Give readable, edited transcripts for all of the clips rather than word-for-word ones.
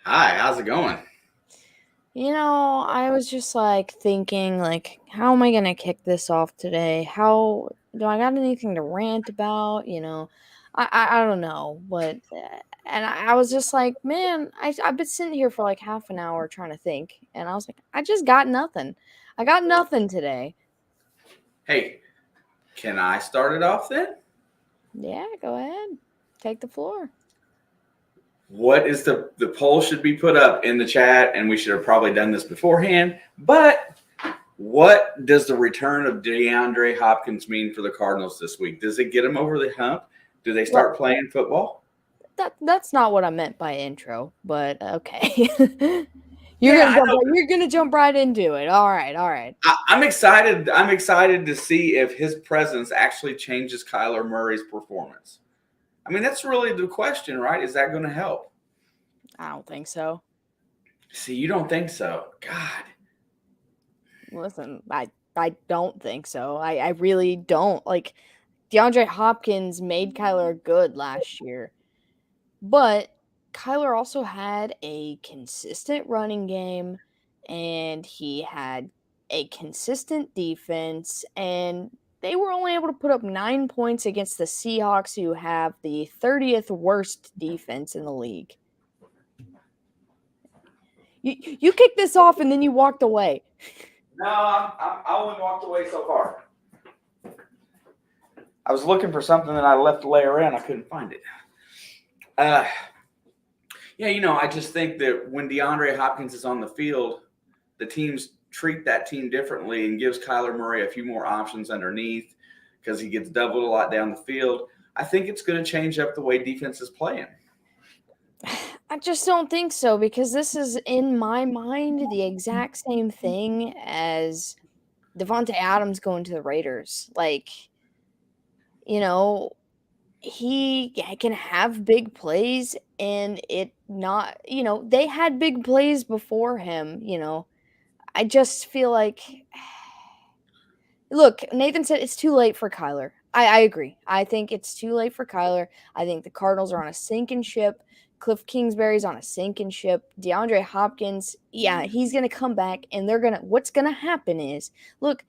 Hi, how's it going? I was just thinking, how am I gonna kick this off today? How do I got anything to rant about? I don't know, but and I was just like, man, I've been sitting here for like half an hour trying to think, and I was like, I just got nothing. I got nothing today. Hey, can I start it off then? Yeah, go ahead, take the floor. What is the poll should be put up in the chat, and we should have probably done this beforehand. But what does the return of Deandre Hopkins mean for the Cardinals this week? Does it get them over the hump? Do they Well, start playing football? that's not what I meant by intro, but okay. Yeah, I know. You're gonna jump right into it. All right, all right. I'm excited. I'm excited to see if his presence actually changes Kyler Murray's performance. I mean, that's really the question, right? Is that going to help? I don't think so. See, you don't think so? God. Listen, I don't think so. I really don't. Like DeAndre Hopkins made Kyler good last year, but Kyler also had a consistent running game and he had a consistent defense, and they were only able to put up 9 points against the Seahawks, who have the 30th worst defense in the league. You kicked this off and then you walked away. No, I only walked away so far. I was looking for something that I left lay around. I couldn't find it. Uh, yeah, I just think that when DeAndre Hopkins is on the field, the teams treat that team differently and gives Kyler Murray a few more options underneath because he gets doubled a lot down the field. I think it's going to change up the way defense is playing. I just don't think so, because this is, in my mind, the exact same thing as Devontae Adams going to the Raiders. You know, he can have big plays and it not, they had big plays before him. I just feel like look, Nathan said it's too late for Kyler. I agree. I think it's too late for Kyler. I think the Cardinals are on a sinking ship. Cliff Kingsbury's on a sinking ship. DeAndre Hopkins, yeah, he's going to come back, and what's going to happen is, look,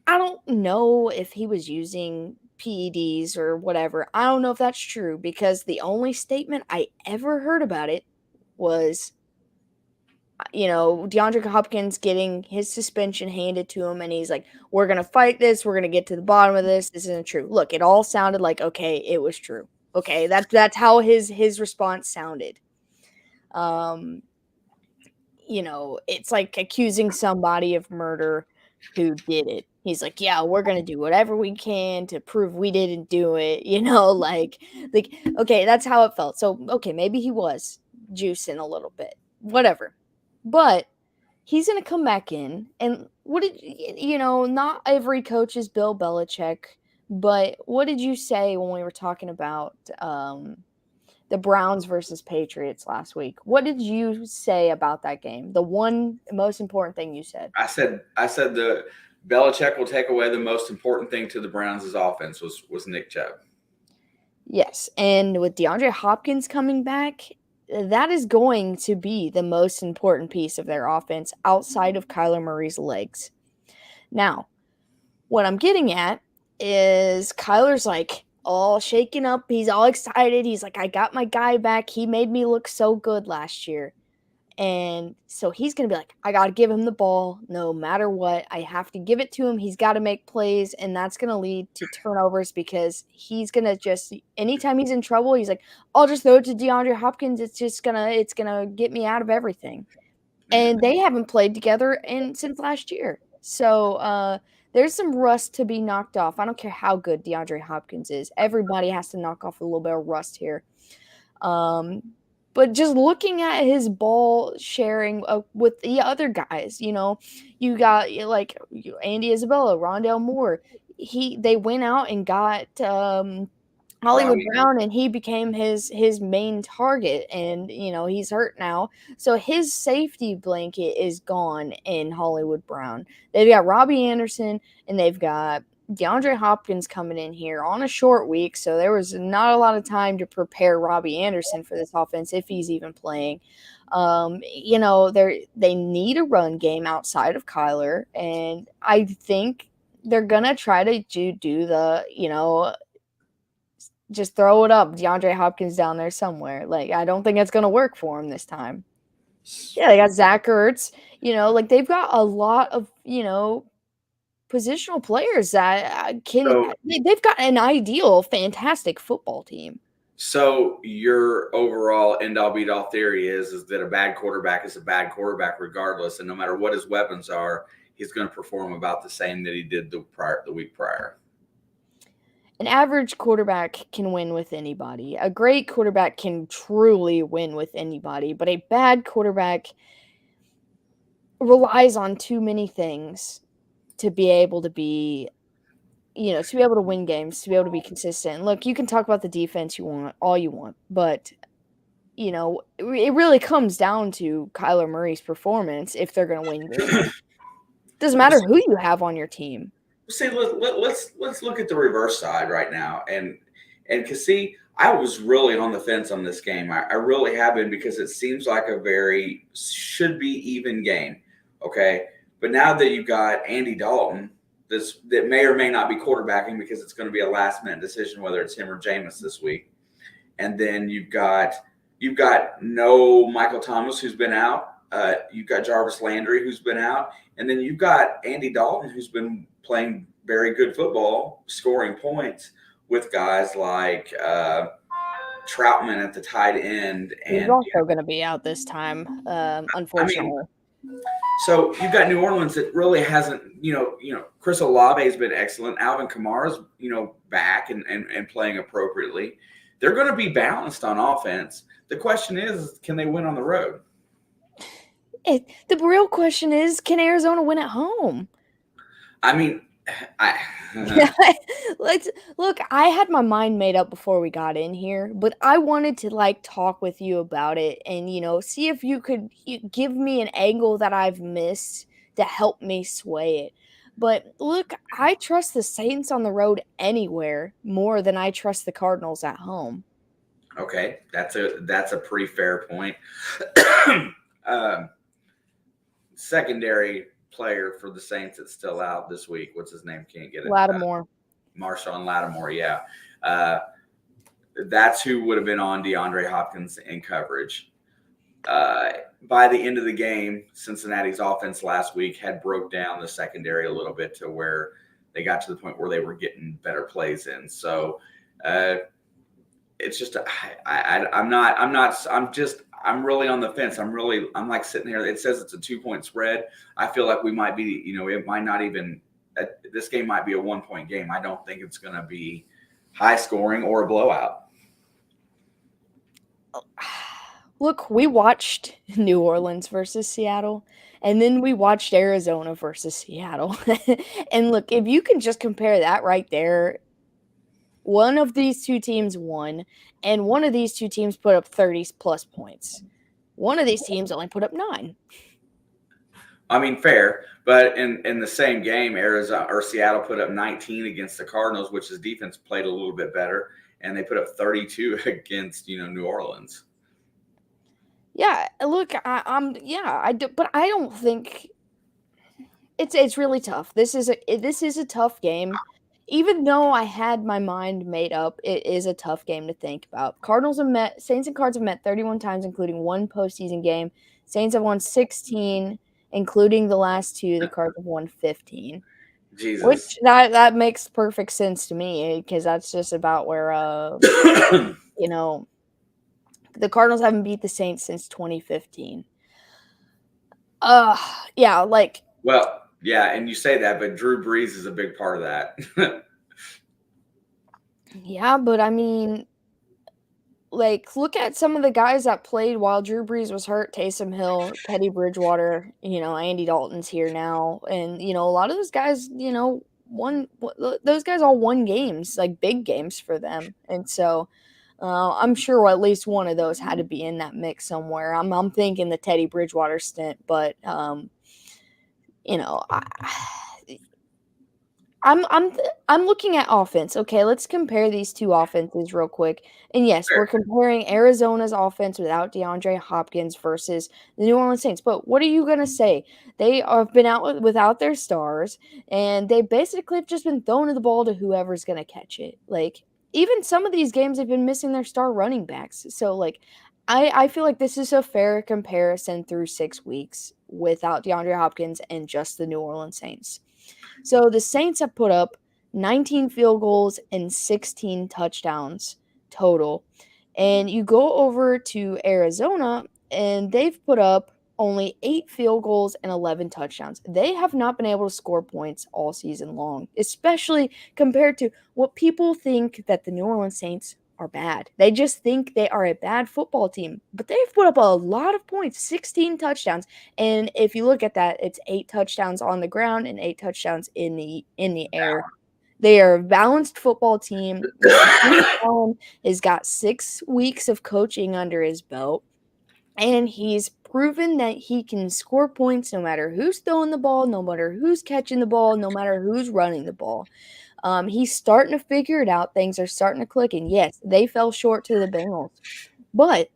I don't know if he was using PEDs or whatever. I don't know if that's true, because the only statement I ever heard about it was DeAndre Hopkins getting his suspension handed to him, and he's like, "We're gonna fight this. We're gonna get to the bottom of this. This isn't true." Look, it all sounded like, okay, it was true. Okay, that's how his response sounded. Um, it's like accusing somebody of murder who did it. He's like, "Yeah, we're gonna do whatever we can to prove we didn't do it." Like okay, that's how it felt. So okay, maybe he was juicing a little bit, whatever. But he's going to come back in. And not every coach is Bill Belichick, but what did you say when we were talking about the Browns versus Patriots last week? What did you say about that game? The one most important thing you said. I said the Belichick will take away the most important thing to the Browns' offense was Nick Chubb. Yes, and with DeAndre Hopkins coming back, that is going to be the most important piece of their offense outside of Kyler Murray's legs. Now, what I'm getting at is Kyler's like all shaken up. He's all excited. He's like, I got my guy back. He made me look so good last year. And so he's going to be like, I got to give him the ball no matter what. I have to give it to him. He's got to make plays. And that's going to lead to turnovers, because he's going to just, anytime he's in trouble, he's like, I'll just throw it to DeAndre Hopkins. It's going to get me out of everything. And they haven't played together since last year. So there's some rust to be knocked off. I don't care how good DeAndre Hopkins is. Everybody has to knock off a little bit of rust here. Um, but just looking at his ball sharing with the other guys, you got Andy Isabella, Rondell Moore. They went out and got Hollywood Robbie, Brown, and he became his main target, and he's hurt now. So his safety blanket is gone in Hollywood Brown. They've got Robbie Anderson, and they've got DeAndre Hopkins coming in here on a short week, so there was not a lot of time to prepare Robbie Anderson for this offense if he's even playing. They need a run game outside of Kyler, and I think they're gonna try to do the just throw it up, DeAndre Hopkins down there somewhere. Like, I don't think it's gonna work for him this time. Yeah, they got Zach Ertz. They've got a lot of positional players that they've got an ideal, fantastic football team. So your overall end-all be-all theory is that a bad quarterback is a bad quarterback regardless, and no matter what his weapons are, he's going to perform about the same that he did the week prior. An average quarterback can win with anybody. A great quarterback can truly win with anybody, but a bad quarterback relies on too many things to be able to be to be able to win games, to be able to be consistent. Look, you can talk about the defense all you want, but it really comes down to Kyler Murray's performance if they're going to win games. Doesn't matter who you have on your team. See, let's look at the reverse side right now, and cause see, I was really on the fence on this game. I really have been, because it seems like a very should be even game, okay? But now that you've got Andy Dalton, that may or may not be quarterbacking, because it's going to be a last minute decision whether it's him or Jameis this week, and then you've got no Michael Thomas, who's been out. You've got Jarvis Landry, who's been out, and then you've got Andy Dalton, who's been playing very good football, scoring points with guys like Troutman at the tight end. And he's also going to be out this time, unfortunately. So you've got New Orleans that really hasn't, Chris Olave has been excellent. Alvin Kamara's, back and playing appropriately. They're going to be balanced on offense. The question is, can they win on the road? The real question is, can Arizona win at home? I mean, let's look. I had my mind made up before we got in here, but I wanted to talk with you about it and see if you could give me an angle that I've missed to help me sway it. But look, I trust the Saints on the road anywhere more than I trust the Cardinals at home. Okay, that's a pretty fair point. Secondary player for the Saints that's still out this week. What's his name? Can't get it. Lattimore. Marshawn Lattimore, yeah. That's who would have been on DeAndre Hopkins in coverage. By the end of the game, Cincinnati's offense last week had broke down the secondary a little bit to where they got to the point where they were getting better plays in. So it's just I'm really on the fence. I'm like sitting here. It says it's a 2-point spread. I feel like we might be, it might not even, this game might be a 1-point game. I don't think it's going to be high scoring or a blowout. Look, we watched New Orleans versus Seattle, and then we watched Arizona versus Seattle. And look, if you can just compare that right there, one of these two teams won, and one of these two teams put up 30-plus points. One of these teams only put up 9. I mean, fair, but in the same game, Seattle put up 19 against the Cardinals, which his defense played a little bit better, and they put up 32 against New Orleans. Yeah, look, I do, but I don't think it's really tough. This is a tough game. Even though I had my mind made up, it is a tough game to think about. Saints and Cards have met 31 times, including one postseason game. Saints have won 16, including the last 2. The Cards have won 15. Jesus. Which that makes perfect sense to me, because that's just about where the Cardinals haven't beat the Saints since 2015. Yeah, well, yeah, and you say that, but Drew Brees is a big part of that. Yeah, but I mean, look at some of the guys that played while Drew Brees was hurt. Taysom Hill, Teddy Bridgewater, Andy Dalton's here now. And, a lot of those guys, those guys all won games, big games for them. And so I'm sure at least one of those had to be in that mix somewhere. I'm thinking the Teddy Bridgewater stint, but, I I'm looking at offense. Okay, let's compare these two offenses real quick. And yes, we're Fair. comparing Arizona's offense without DeAndre Hopkins versus the New Orleans Saints. But what are you gonna say? They have been out without their stars, and they basically have just been throwing the ball to whoever's gonna catch it. Like even some of these games, they've been missing their star running backs. So like, I feel like this is a fair comparison through 6 weeks without DeAndre Hopkins and just the New Orleans Saints. So the Saints have put up 19 field goals and 16 touchdowns total. And you go over to Arizona, and they've put up only 8 field goals and 11 touchdowns. They have not been able to score points all season long, especially compared to what people think that the New Orleans Saints are bad. They just think they are a bad football team, but they've put up a lot of points, 16 touchdowns. And if you look at that, it's 8 touchdowns on the ground and 8 touchdowns in the air. They are a balanced football team. Dennis Allen has got 6 weeks of coaching under his belt, and he's proven that he can score points no matter who's throwing the ball, no matter who's catching the ball, no matter who's running the ball. He's starting to figure it out. Things are starting to click, and yes, they fell short to the Bengals, but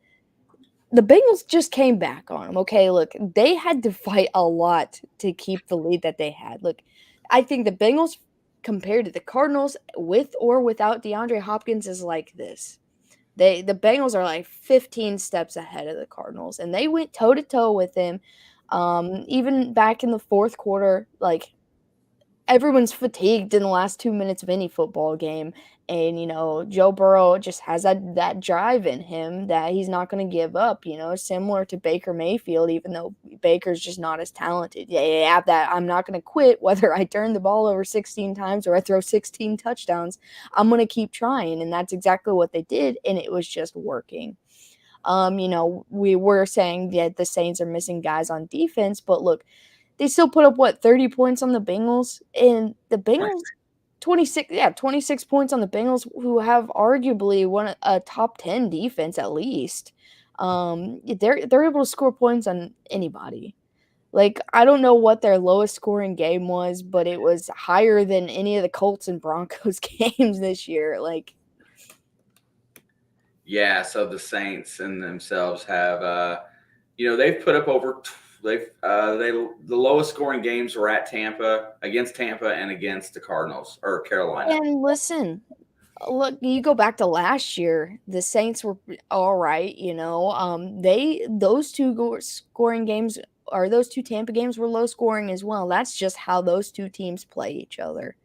the Bengals just came back on them. Okay, look, they had to fight a lot to keep the lead that they had. Look, I think the Bengals compared to the Cardinals with or without DeAndre Hopkins is like this. The Bengals are like 15 steps ahead of the Cardinals, and they went toe to toe with him. Even back in the fourth quarter, like everyone's fatigued in the last 2 minutes of any football game. And, Joe Burrow just has that drive in him that he's not going to give up, similar to Baker Mayfield, even though Baker's just not as talented. Yeah, that I'm not going to quit whether I turn the ball over 16 times or I throw 16 touchdowns. I'm going to keep trying. And that's exactly what they did. And it was just working. We were saying that the Saints are missing guys on defense, but look, they still put up 30 points on the Bengals, and the Bengals 26 points on the Bengals, who have arguably a top 10 defense at least. They're able to score points on anybody. Like I don't know what their lowest scoring game was, but it was higher than any of the Colts and Broncos games this year. Like Yeah, so the Saints and themselves have, they've put up the lowest scoring games were at against Tampa, and against the Cardinals or Carolina. and listen, look, you go back to last year, the Saints were all right, those two scoring games or those two Tampa games were low scoring as well. That's just how those two teams play each other.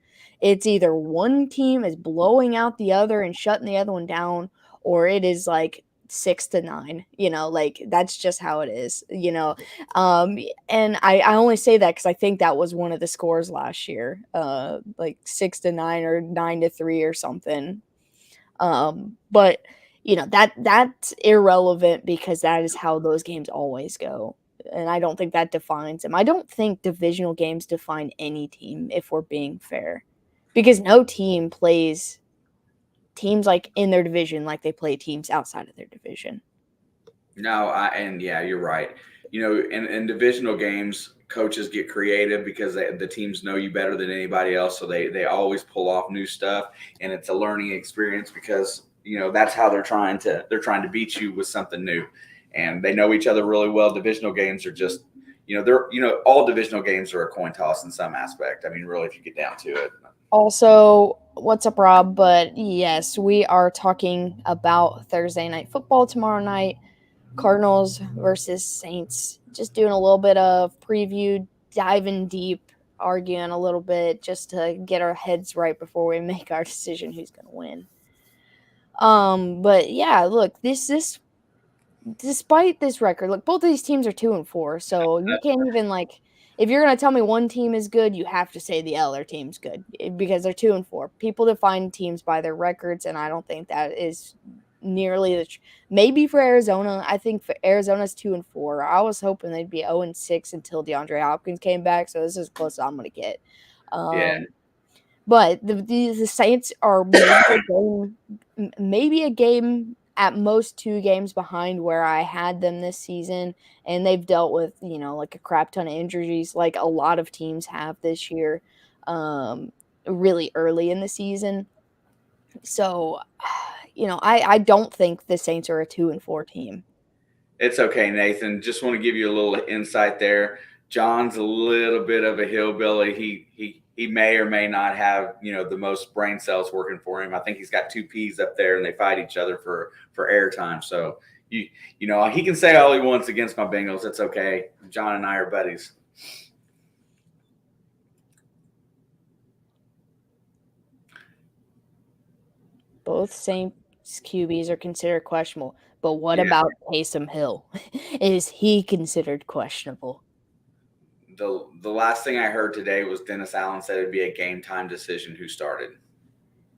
It's either one team is blowing out the other and shutting the other one down, or it is like 6-9, like that's just how it is, and I only say that because I think that was one of the scores last year, like 6-9 or 9-3 or something. But that's irrelevant because that is how those games always go. And I don't think that defines them. I don't think divisional games define any team, if we're being fair, because no team plays teams like in their division like they play teams outside of their division. No, and yeah, you're right. In divisional games, coaches get creative because the teams know you better than anybody else, so they always pull off new stuff, and it's a learning experience because that's how they're trying to beat you with something new, and they know each other really well. Divisional games are just all divisional games are a coin toss in some aspect. I mean, really, if you get down to it. Also, what's up, Rob? But yes, we are talking about Thursday night football tomorrow night. Cardinals versus Saints. Just doing a little bit of preview, diving deep, arguing a little bit just to get our heads right before we make our decision who's going to win. But yeah, look, this despite this record, look, both of these teams are 2-4, so you can't even if you're gonna tell me one team is good, you have to say the other team's good because they're 2-4. People define teams by their records, and I don't think that is nearly maybe for Arizona. I think for Arizona's 2-4. I was hoping they'd be 0-6 until DeAndre Hopkins came back, so this is as close as I'm gonna get. Yeah. But the Saints are maybe a game at most 2 games behind where I had them this season, and they've dealt with like a crap ton of injuries like a lot of teams have this year. really early in the season. So, I don't think the Saints are a 2-4 team. It's okay, Nathan. Just want to give you a little insight there. John's a little bit of a hillbilly. He may or may not have the most brain cells working for him. I think he's got two P's up there, and they fight each other for airtime. So he can say all he wants against my Bengals. It's okay. John and I are buddies. Both Saints QBs are considered questionable. But what about Taysom Hill? Is he considered questionable? The last thing I heard today was Dennis Allen said it'd be a game time decision who started.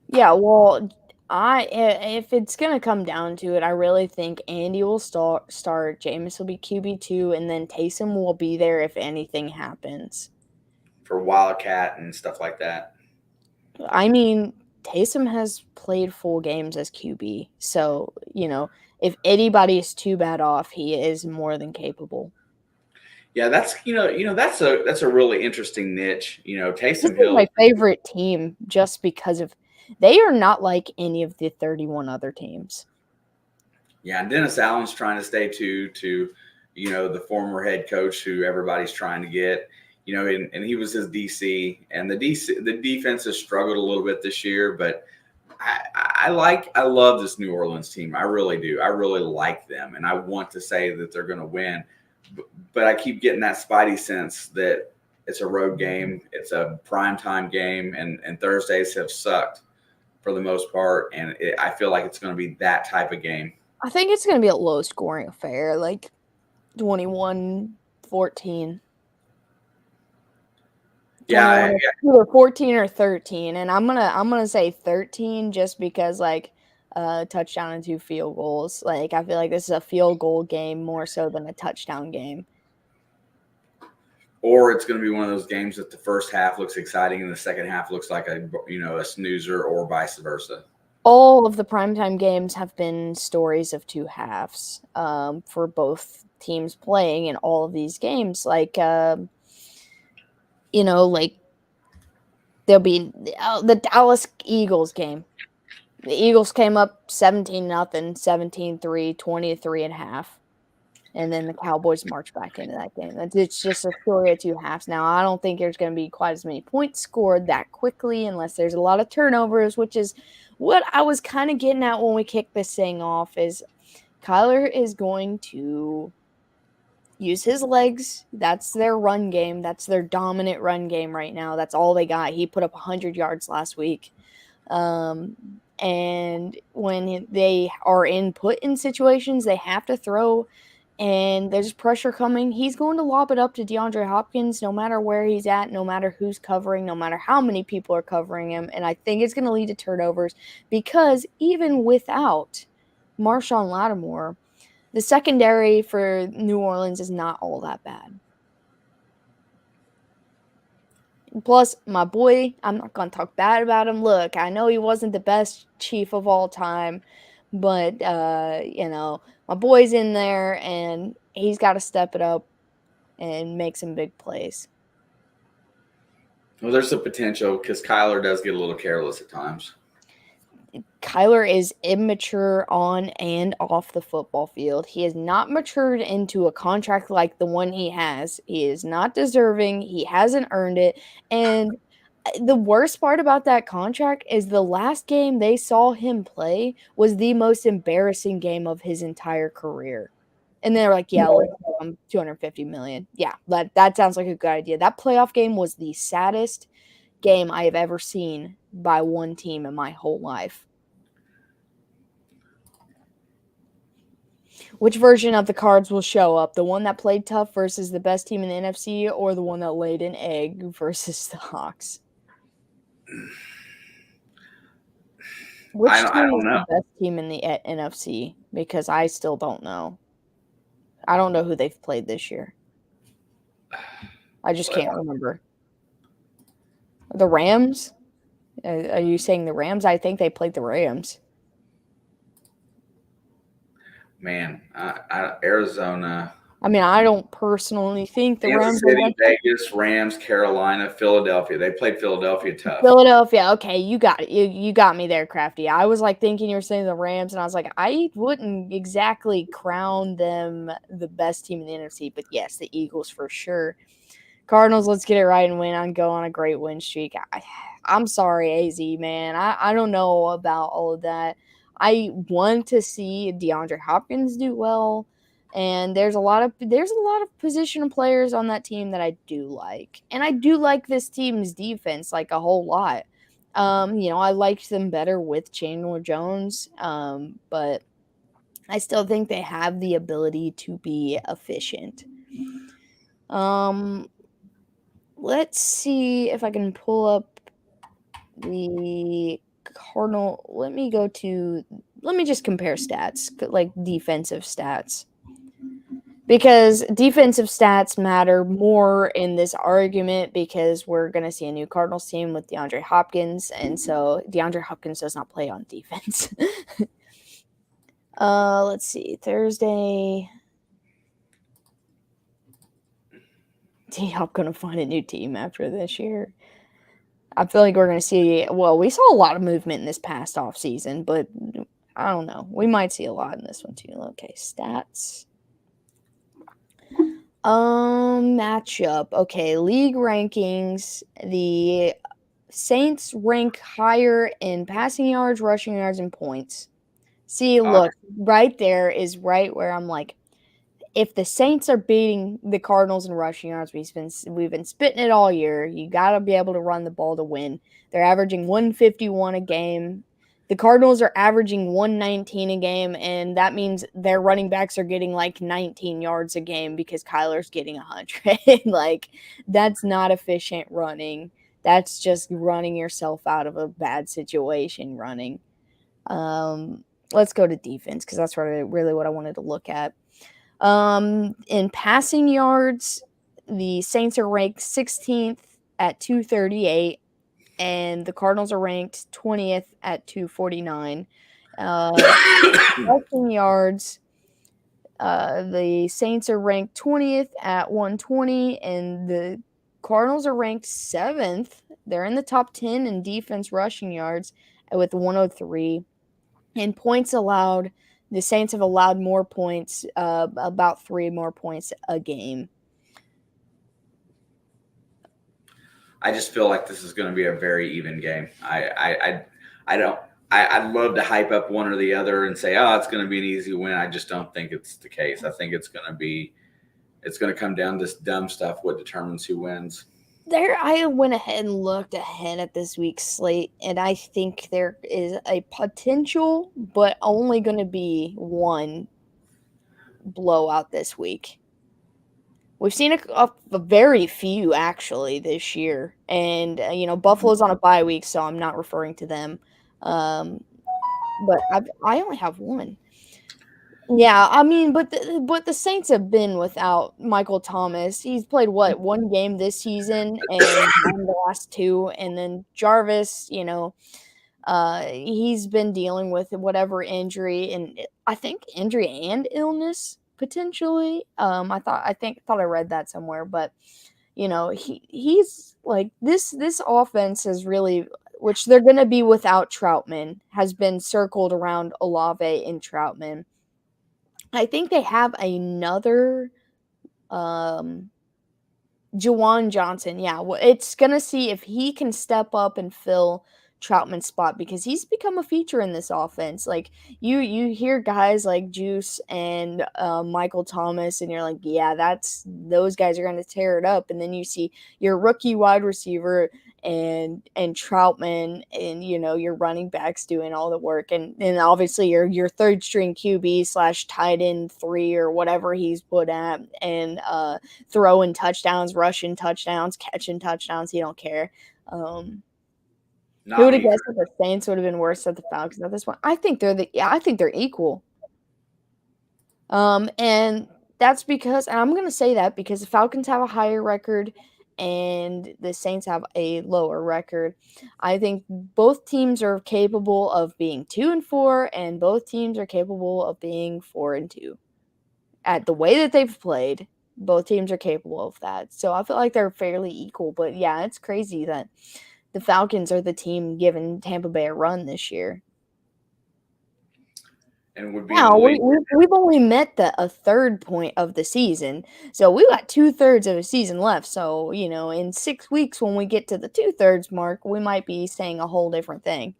Yeah, well, if it's gonna come down to it, I really think Andy will start. Jameis will be QB2, and then Taysom will be there if anything happens. For Wildcat and stuff like that. I mean, Taysom has played full games as QB, so if anybody is too bad off, he is more than capable. Yeah, that's that's a really interesting niche. Taysom Hill is my favorite team just because of they are not like any of the 31 other teams. Yeah, and Dennis Allen's trying to stay to the former head coach who everybody's trying to get. And he was his DC, and the defense has struggled a little bit this year, but I love this New Orleans team. I really do. I really like them, and I want to say that they're going to win. But I keep getting that spidey sense that it's a road game, it's a primetime game, and Thursdays have sucked for the most part, and I feel like it's going to be that type of game. I think it's going to be a low-scoring affair, like 21-14. Yeah, either 14 or 13, and I'm gonna say 13 just because touchdown and 2 field goals. Like I feel like this is a field goal game more so than a touchdown game. Or it's going to be one of those games that the first half looks exciting and the second half looks like a snoozer, or vice versa. All of the primetime games have been stories of two halves for both teams playing in all of these games. There'll be the Dallas Eagles game. The Eagles came up 17-0, 17-3, 20-3.5. And then the Cowboys marched back into that game. It's just a story of two halves. Now, I don't think there's going to be quite as many points scored that quickly unless there's a lot of turnovers, which is what I was kind of getting at when we kicked this thing off, is Kyler is going to use his legs. That's their run game. That's their dominant run game right now. That's all they got. He put up 100 yards last week. And when they are put in situations, they have to throw, and there's pressure coming. He's going to lob it up to DeAndre Hopkins no matter where he's at, no matter who's covering, no matter how many people are covering him. And I think it's going to lead to turnovers because even without Marshawn Lattimore, the secondary for New Orleans is not all that bad. Plus, my boy, I'm not going to talk bad about him. Look, I know he wasn't the best chief of all time, but, my boy's in there, and he's got to step it up and make some big plays. Well, there's a potential because Kyler does get a little careless at times. Kyler is immature on and off the football field. He has not matured into a contract like the one he has. He is not deserving. He hasn't earned it. And the worst part about that contract is the last game they saw him play was the most embarrassing game of his entire career. And they're like, yeah, let's give him $250 million. Yeah, that sounds like a good idea. That playoff game was the saddest game I have ever seen by one team in my whole life. Which version of the Cards will show up? The one that played tough versus the best team in the NFC, or the one that laid an egg versus the Hawks? Which team is the best team in the NFC? Because I still don't know. I don't know who they've played this year. I just can't remember. The Rams? Are you saying the Rams? I think they played the Rams. Man, Arizona. I mean, I don't personally think the Kansas Rams are City, that. Vegas, Rams, Carolina, Philadelphia. They played Philadelphia tough. Philadelphia, okay, you got it. You got me there, Crafty. I was like thinking you were saying the Rams, and I was like, I wouldn't exactly crown them the best team in the NFC, but yes, the Eagles for sure. Cardinals, let's get it right and win on go on a great win streak. I'm sorry, AZ man. I don't know about all of that. I want to see DeAndre Hopkins do well, and there's a lot of position players on that team that I do like, and I do like this team's defense like a whole lot. I liked them better with Chandler Jones, but I still think they have the ability to be efficient. Um, let's see if I can pull up the Cardinal. Let me just compare stats, like defensive stats. Because defensive stats matter more in this argument because we're going to see a new Cardinals team with DeAndre Hopkins, and so DeAndre Hopkins does not play on defense. Let's see. Thursday. D-Hop going to find a new team after this year. I feel like we're going to see, well, we saw a lot of movement in this past offseason, but I don't know. We might see a lot in this one too. Okay, stats. Matchup. Okay, league rankings. The Saints rank higher in passing yards, rushing yards, and points. See, look, right there is right where I'm like, if the Saints are beating the Cardinals in rushing yards, we've been spitting it all year. You got to be able to run the ball to win. They're averaging 151 a game. The Cardinals are averaging 119 a game, and that means their running backs are getting like 19 yards a game because Kyler's getting 100. Like, that's not efficient running. That's just running yourself out of a bad situation running. Let's go to defense because that's really what I wanted to look at. In passing yards, the Saints are ranked 16th at 238, and the Cardinals are ranked 20th at 249. Rushing yards, the Saints are ranked 20th at 120, and the Cardinals are ranked 7th. They're in the top 10 in defense rushing yards with 103. In points allowed, the Saints have allowed more points, about 3 more points a game. I just feel like this is going to be a very even game. I'd love to hype up one or the other and say, oh, it's going to be an easy win. I just don't think it's the case. I think it's going to come down to this dumb stuff, what determines who wins. I went ahead and looked ahead at this week's slate, and I think there is a potential, but only going to be one blowout this week. We've seen a very few actually this year, and Buffalo's on a bye week, so I'm not referring to them. But I only have one. Yeah, I mean, but the Saints have been without Michael Thomas. He's played one game this season and won the last two, and then Jarvis, he's been dealing with whatever injury, and I think injury and illness potentially. I thought I read that somewhere, but he's like this offense has really, which they're going to be without Troutman, has been circled around Olave and Troutman. I think they have another Jawan Johnson. Yeah, it's going to see if he can step up and fill Troutman's spot because he's become a feature in this offense. Like you hear guys like Juice and Michael Thomas, and you're like, yeah, those guys are going to tear it up. And then you see your rookie wide receiver and Troutman, and your running backs doing all the work, and obviously your third string QB / tight end 3 or whatever he's put at, and throwing touchdowns, rushing touchdowns, catching touchdowns. He don't care. Who would have guessed that the Saints would have been worse at the Falcons at this point? I think they're equal. And that's because, and I'm going to say that because the Falcons have a higher record and the Saints have a lower record. I think both teams are capable of being 2-4, and both teams are capable of being 4-2. at the way that they've played, both teams are capable of that. So I feel like they're fairly equal. But yeah, it's crazy that the Falcons are the team giving Tampa Bay a run this year. and would be in the Now lead. we've only met a third point of the season, so we got 2/3 of a season left. So in 6 weeks when we get to the 2/3 mark, we might be saying a whole different thing.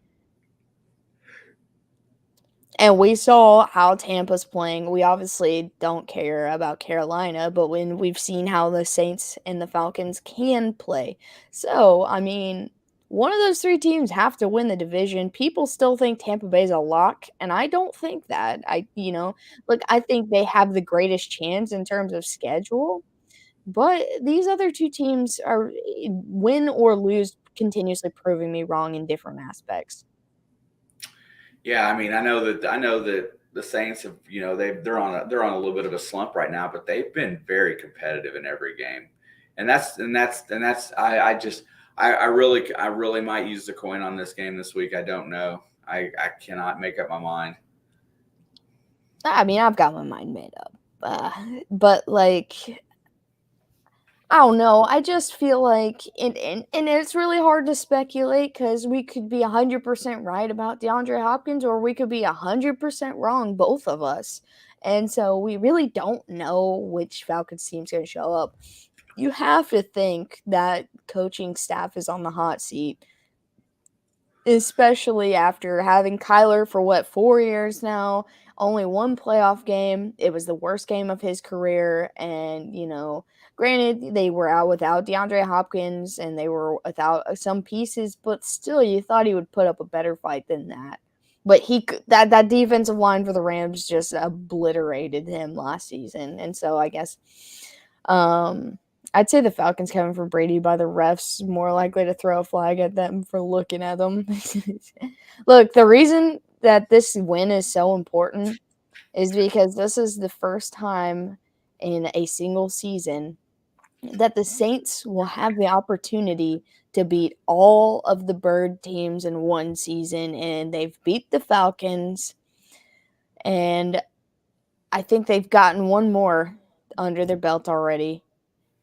And we saw how Tampa's playing. We obviously don't care about Carolina, but when we've seen how the Saints and the Falcons can play. So, I mean, one of those three teams have to win the division. People still think Tampa Bay's a lock, and I don't think that. Look, I think they have the greatest chance in terms of schedule, but these other two teams are win or lose continuously proving me wrong in different aspects. Yeah, I mean, I know that the Saints have, they're on a little bit of a slump right now, but they've been very competitive in every game, and that's I really might use the coin on this game this week. I don't know. I cannot make up my mind. I mean, I've got my mind made up. But like I don't know. I just feel like and it's really hard to speculate because we could be 100% right about DeAndre Hopkins or we could be 100% wrong, both of us. And so we really don't know which Falcons team's going to show up. You have to think that coaching staff is on the hot seat, especially after having Kyler for 4 years now, only one playoff game. It was the worst game of his career. And, granted, they were out without DeAndre Hopkins and they were without some pieces, but still, you thought he would put up a better fight than that. But that defensive line for the Rams just obliterated him last season. And so I guess I'd say the Falcons coming for Brady by the refs more likely to throw a flag at them for looking at them. Look, the reason that this win is so important is because this is the first time in a single season that the Saints will have the opportunity to beat all of the Bird teams in one season, and they've beat the Falcons, and I think they've gotten one more under their belt already.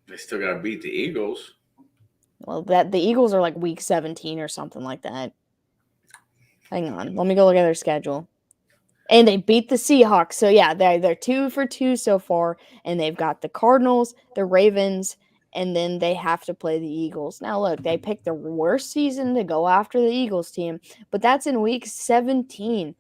They still got to beat the Eagles. Well, that the Eagles are like week 17 or something like that. Hang on, let me go look at their schedule. And they beat the Seahawks. So yeah, they're 2 for 2 so far, and they've got the Cardinals, the Ravens, and then they have to play the Eagles. Now look, they picked the worst season to go after the Eagles team, but that's in week 17.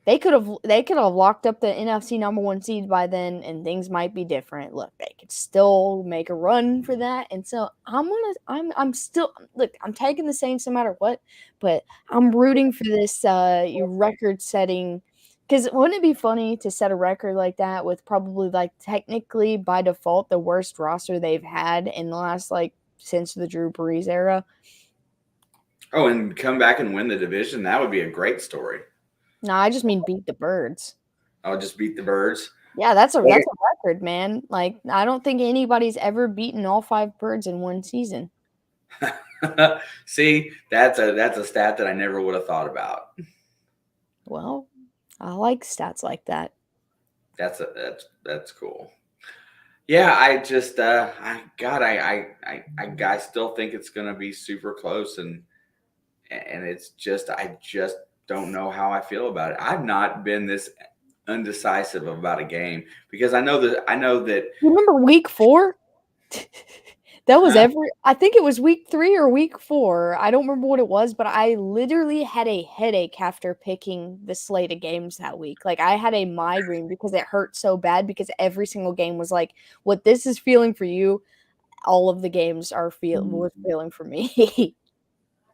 They could have locked up the NFC number 1 seed by then, and things might be different. Look, they could still make a run for that, and so I'm still look. I'm taking the Saints no matter what, but I'm rooting for this record setting. Because wouldn't it be funny to set a record like that with probably like technically by default the worst roster they've had in the last since the Drew Brees era? Oh, and come back and win the division. That would be a great story. No, I just mean beat the Birds. I'll just beat the Birds. Yeah, that's a record, man. Like, I don't think anybody's ever beaten all 5 Birds in one season. See, that's a stat that I never would have thought about. Well, I like stats like that. That's cool. Yeah, I just I still think it's gonna be super close, and it's just I just don't know how I feel about it. I've not been this undecisive about a game because I know that. You remember week 4? That was Huh? I think it was week 3 or week 4. I don't remember what it was, but I literally had a headache after picking the slate of games that week. Like, I had a migraine because it hurt so bad because every single game was like, what this is feeling for you, all of the games was feeling for me.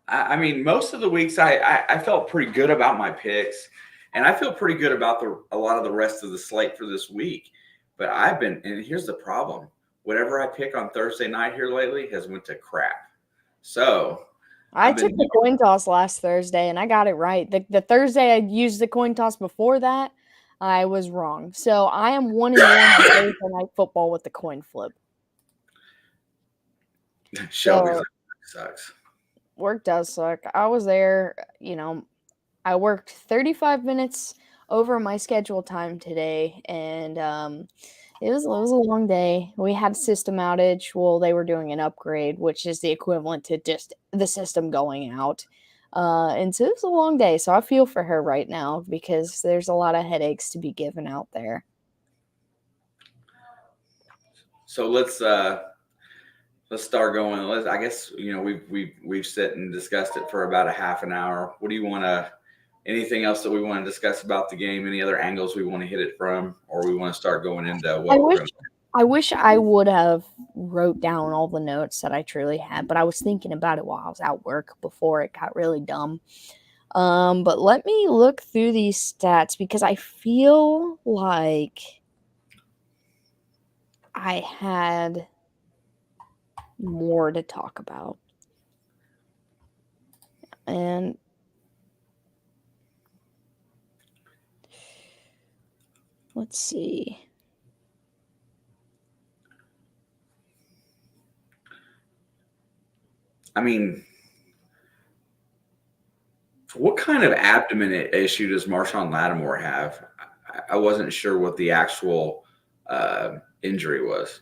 I mean, most of the weeks I felt pretty good about my picks, and I feel pretty good about a lot of the rest of the slate for this week. But and here's the problem: whatever I pick on Thursday night here lately has went to crap. So I took the coin toss last Thursday and I got it right. The Thursday I used the coin toss before that, I was wrong. So I am 1-1 on Thursday night football with the coin flip. Shelby's So, sucks. work does suck. I was there, I worked 35 minutes over my schedule time today, and it was a long day. We had a system outage. Well, they were doing an upgrade, which is the equivalent to just the system going out. And so it was a long day. So I feel for her right now because there's a lot of headaches to be given out there. So let's start going. I guess we've sit and discussed it for about a half an hour. What do you want to? Anything else that we want to discuss about the game? Any other angles we want to hit it from, or we want to start going into what we're going to? I wish I would have wrote down all the notes that I truly had, but I was thinking about it while I was at work before it got really dumb. But let me look through these stats because I feel like I had more to talk about. And let's see. I mean, what kind of abdomen issue does Marshawn Lattimore have? I wasn't sure what the actual injury was.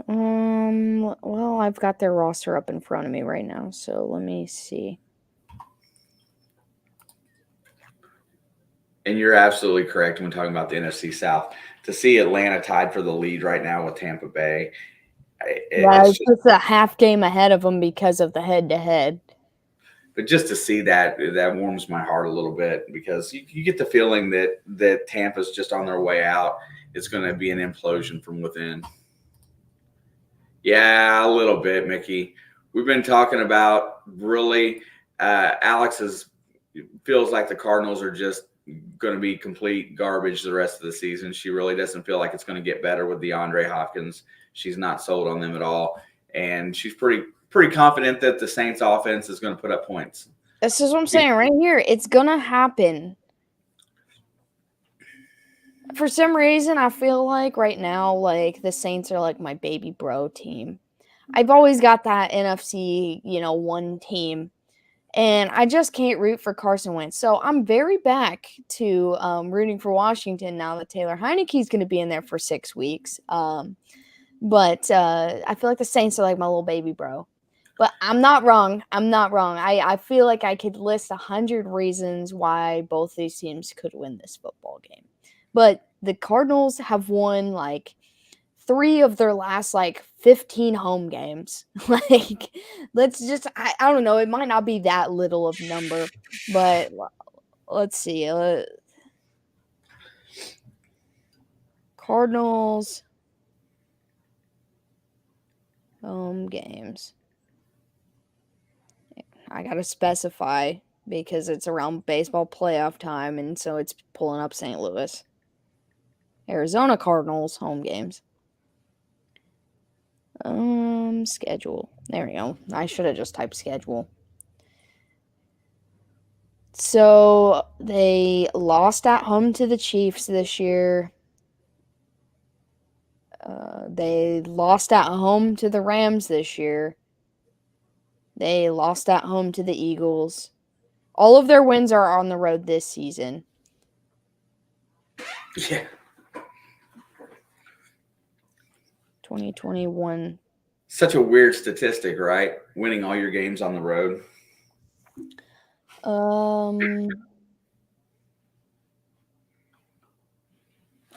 Well, I've got their roster up in front of me right now, so let me see. And you're absolutely correct when talking about the NFC South. To see Atlanta tied for the lead right now with Tampa Bay, it's just a half game ahead of them because of the head-to-head. But just to see that warms my heart a little bit because you get the feeling that Tampa's just on their way out. It's going to be an implosion from within. Yeah, a little bit, Mickey. We've been talking about really Alex feels like the Cardinals are just going to be complete garbage the rest of the season. She really doesn't feel like it's going to get better with DeAndre Hopkins. She's not sold on them at all. And she's pretty confident that the Saints offense is going to put up points. This is what I'm saying right here. It's going to happen. For some reason, I feel like right now, like the Saints are like my baby bro team. I've always got that NFC, one team. And I just can't root for Carson Wentz. So I'm very back to rooting for Washington now that Taylor Heineke's going to be in there for 6 weeks. But I feel like the Saints are like my little baby bro. But I'm not wrong. I feel like I could list 100 reasons why both these teams could win this football game. But the Cardinals have won like 3 of their last 15 home games. Let's just I don't know, it might not be that little of number, but let's see. Cardinals home games. I got to specify because it's around baseball playoff time and so it's pulling up St. Louis. Arizona Cardinals home games. Schedule. There we go. I should have just typed schedule. So they lost at home to the Chiefs this year. They lost at home to the Rams this year. They lost at home to the Eagles. All of their wins are on the road this season. Yeah. 2021. Such a weird statistic, right? Winning all your games on the road.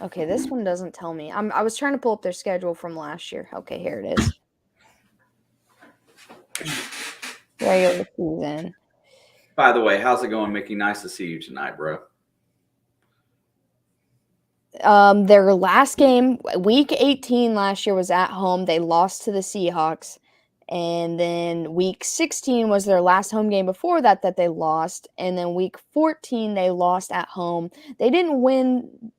Okay, this one doesn't tell me. I was trying to pull up their schedule from last year. Okay, here it is. Regular season. By the way, how's it going, Mickey? Nice to see you tonight, bro. Their last game, week 18 last year, was at home. They lost to the Seahawks. And then week 16 was their last home game before that they lost. And then week 14, they lost at home. They didn't win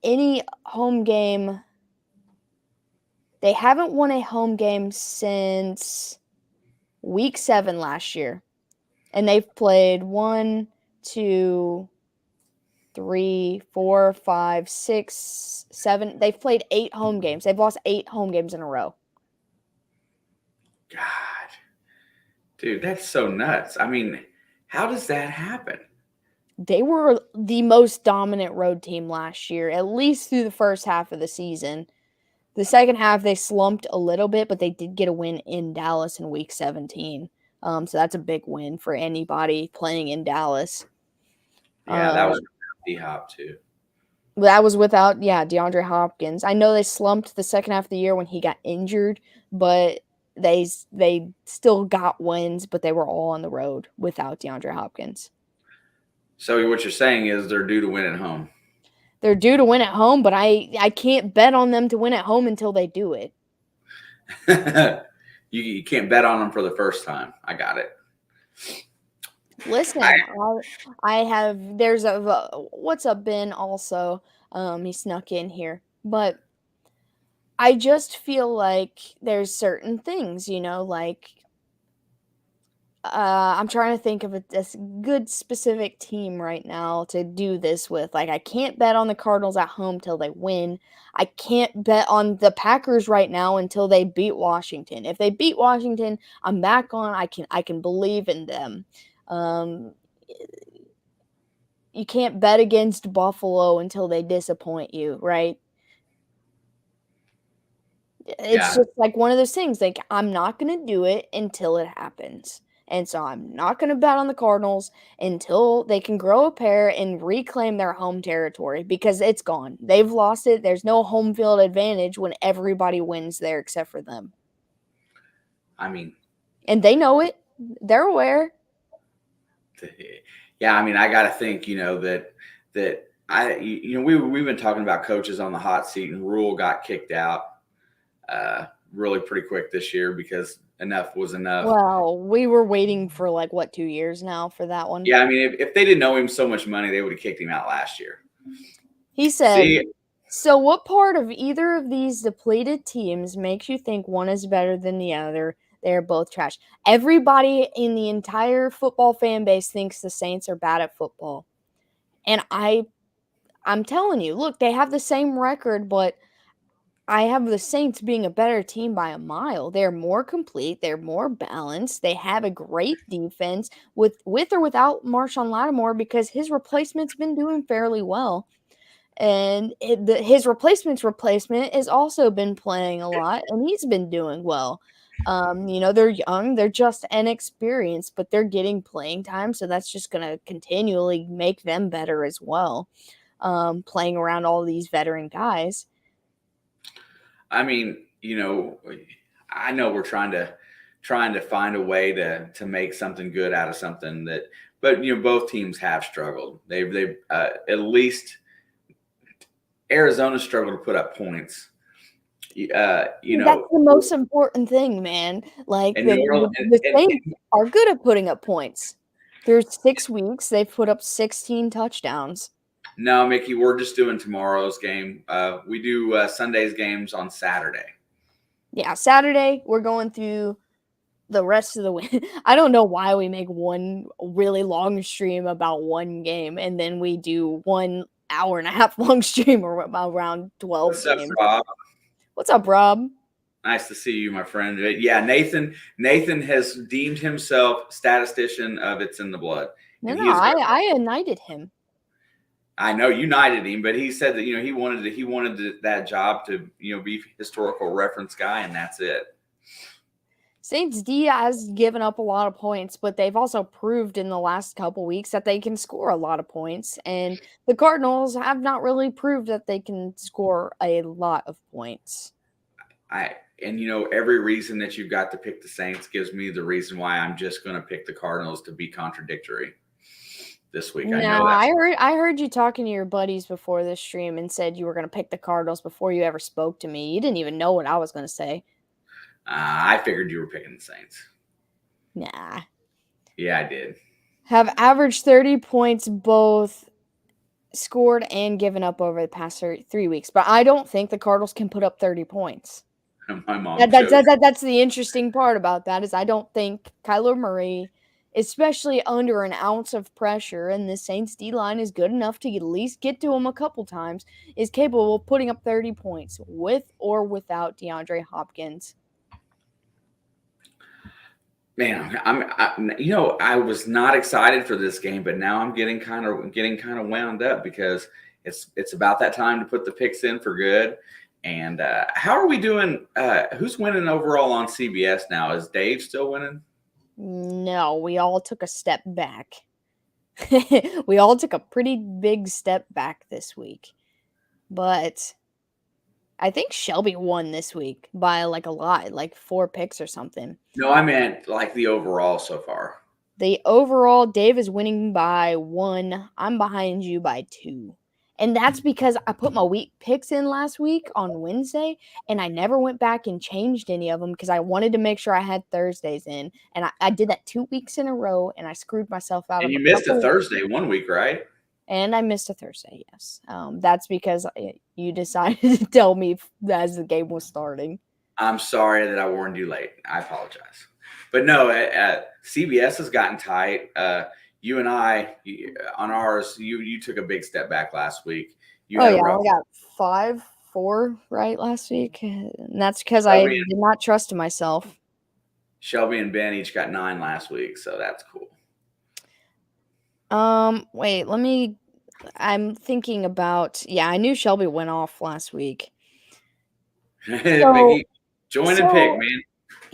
any home game. They haven't won a home game since week 7 last year. And they've played 1, 2, 3, 4, 5, 6, 7. They've played 8 home games. They've lost 8 home games in a row. God. Dude, that's so nuts. I mean, how does that happen? They were the most dominant road team last year, at least through the first half of the season. The second half, they slumped a little bit, but they did get a win in Dallas in Week 17. So that's a big win for anybody playing in Dallas. Yeah, that was D-Hop too. That was without, DeAndre Hopkins. I know they slumped the second half of the year when he got injured, but they still got wins, but they were all on the road without DeAndre Hopkins. So what you're saying is they're due to win at home. They're due to win at home, but I can't bet on them to win at home until they do it. You can't bet on them for the first time. I got it. Listen, I have. There's a what's up, Ben? Also, he snuck in here, but I just feel like there's certain things, like I'm trying to think of a good specific team right now to do this with. Like, I can't bet on the Cardinals at home till they win. I can't bet on the Packers right now until they beat Washington. If they beat Washington, I'm back on. I can believe in them. You can't bet against Buffalo until they disappoint you, right? It's just like one of those things. Like, I'm not going to do it until it happens. And so I'm not going to bet on the Cardinals until they can grow a pair and reclaim their home territory because it's gone. They've lost it. There's no home field advantage when everybody wins there except for them. I mean, and they know it. They're aware. Yeah, I mean, I got to think, that we've been talking about coaches on the hot seat, and Rule got kicked out really pretty quick this year because enough was enough. Well, we were waiting for 2 years now for that one. Yeah, I mean, if they didn't owe him so much money, they would have kicked him out last year. He said, so what part of either of these depleted teams makes you think one is better than the other? They're both trash. Everybody in the entire football fan base thinks the Saints are bad at football. And I'm telling you, look, they have the same record, but I have the Saints being a better team by a mile. They're more complete. They're more balanced. They have a great defense with or without Marshawn Lattimore because his replacement's been doing fairly well. And his replacement has also been playing a lot, and he's been doing well. They're young, they're just inexperienced, but they're getting playing time, so that's just going to continually make them better as well, playing around all these veteran guys. I mean, I know we're trying to find a way to make something good out of something but both teams have struggled. They've at least Arizona struggled to put up points. That's the most important thing, man. Like the Saints are good at putting up points. Through 6 weeks, they've put up 16 touchdowns. No, Mickey, we're just doing tomorrow's game. We do Sunday's games on Saturday. Yeah, Saturday, we're going through the rest of the week. I don't know why we make one really long stream about one game, and then we do 1 hour and a half long stream around 12 What's games. up, Rob? What's up, Rob? Nice to see you, my friend. Yeah, Nathan has deemed himself statistician of It's in the Blood. No, I united him. I know you knighted him, but he said that he wanted that job to be historical reference guy, and that's it. Saints D has given up a lot of points, but they've also proved in the last couple weeks that they can score a lot of points, and the Cardinals have not really proved that they can score a lot of points. Every reason that you've got to pick the Saints gives me the reason why I'm just going to pick the Cardinals to be contradictory this week. I heard you talking to your buddies before this stream and said you were going to pick the Cardinals before you ever spoke to me. You didn't even know what I was going to say. I figured you were picking the Saints. Nah. Yeah, I did. Have averaged 30 points both scored and given up over the past 3 weeks. But I don't think the Cardinals can put up 30 points. My mom that's the interesting part about that is I don't think Kyler Murray, especially under an ounce of pressure, and the Saints D-line is good enough to at least get to him a couple times, is capable of putting up 30 points with or without DeAndre Hopkins. Man, I was not excited for this game, but now I'm getting kind of wound up because it's about that time to put the picks in for good. And how are we doing? Who's winning overall on CBS now? Is Dave still winning? No, we all took a step back. We all took a pretty big step back this week. But I think Shelby won this week by like a lot, like 4 picks or something. No, I meant like the overall so far. The overall, Dave is winning by 1. I'm behind you by 2. And that's because I put my week picks in last week on Wednesday, and I never went back and changed any of them because I wanted to make sure I had Thursdays in. And I did that 2 weeks in a row, and I screwed myself out And of you a missed a couple. Thursday one week, right? And I missed a Thursday, yes. That's because you decided to tell me as the game was starting. I'm sorry that I warned you late. I apologize. But no, CBS has gotten tight. You and I, on ours, you took a big step back last week. You Oh had a yeah, rough. I got 5-4 right last week, and that's because I Shelby, did not trust myself. Shelby and Ben each got 9 last week, so that's cool. Wait, I'm thinking about. Yeah, I knew Shelby went off last week. So, Biggie, join and pick, so man.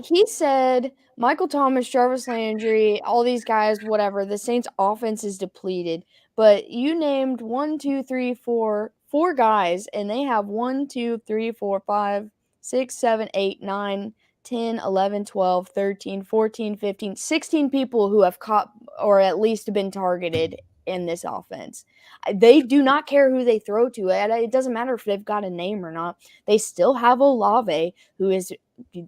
he said Michael Thomas, Jarvis Landry, all these guys, whatever. The Saints' offense is depleted, but you named 4 guys, and they have 1, 2, 3, 4, 5, 6, 7, 8, 9, 10, 11, 12, 13, 14, 15, 16 people who have caught or at least been targeted in this offense. They do not care who they throw to. It doesn't matter if they've got a name or not. They still have Olave, who is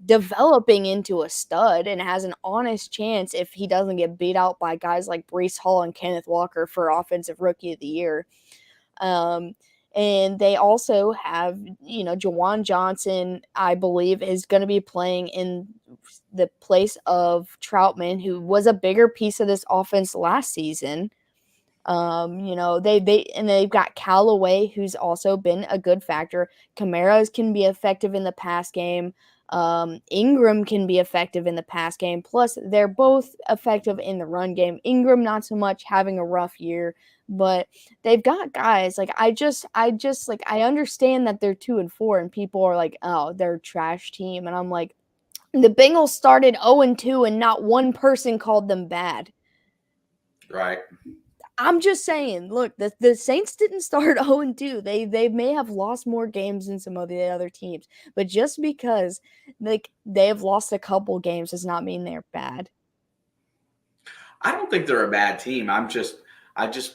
developing into a stud and has an honest chance if he doesn't get beat out by guys like Breece Hall and Kenneth Walker for Offensive Rookie of the Year. And they also have, Jawan Johnson, I believe, is going to be playing in the place of Troutman, who was a bigger piece of this offense last season. They've got Callaway, who's also been a good factor. Camaros can be effective in the pass game. Ingram can be effective in the pass game. Plus, they're both effective in the run game. Ingram, not so much, having a rough year, but they've got guys like I understand that they're 2-4, and people are like, oh, they're a trash team, and I'm like, the Bengals started 0-2, and not one person called them bad. Right. I'm just saying, look, the Saints didn't start 0-2. They may have lost more games than some of the other teams, but just because they have lost a couple games does not mean they're bad. I don't think they're a bad team. I'm just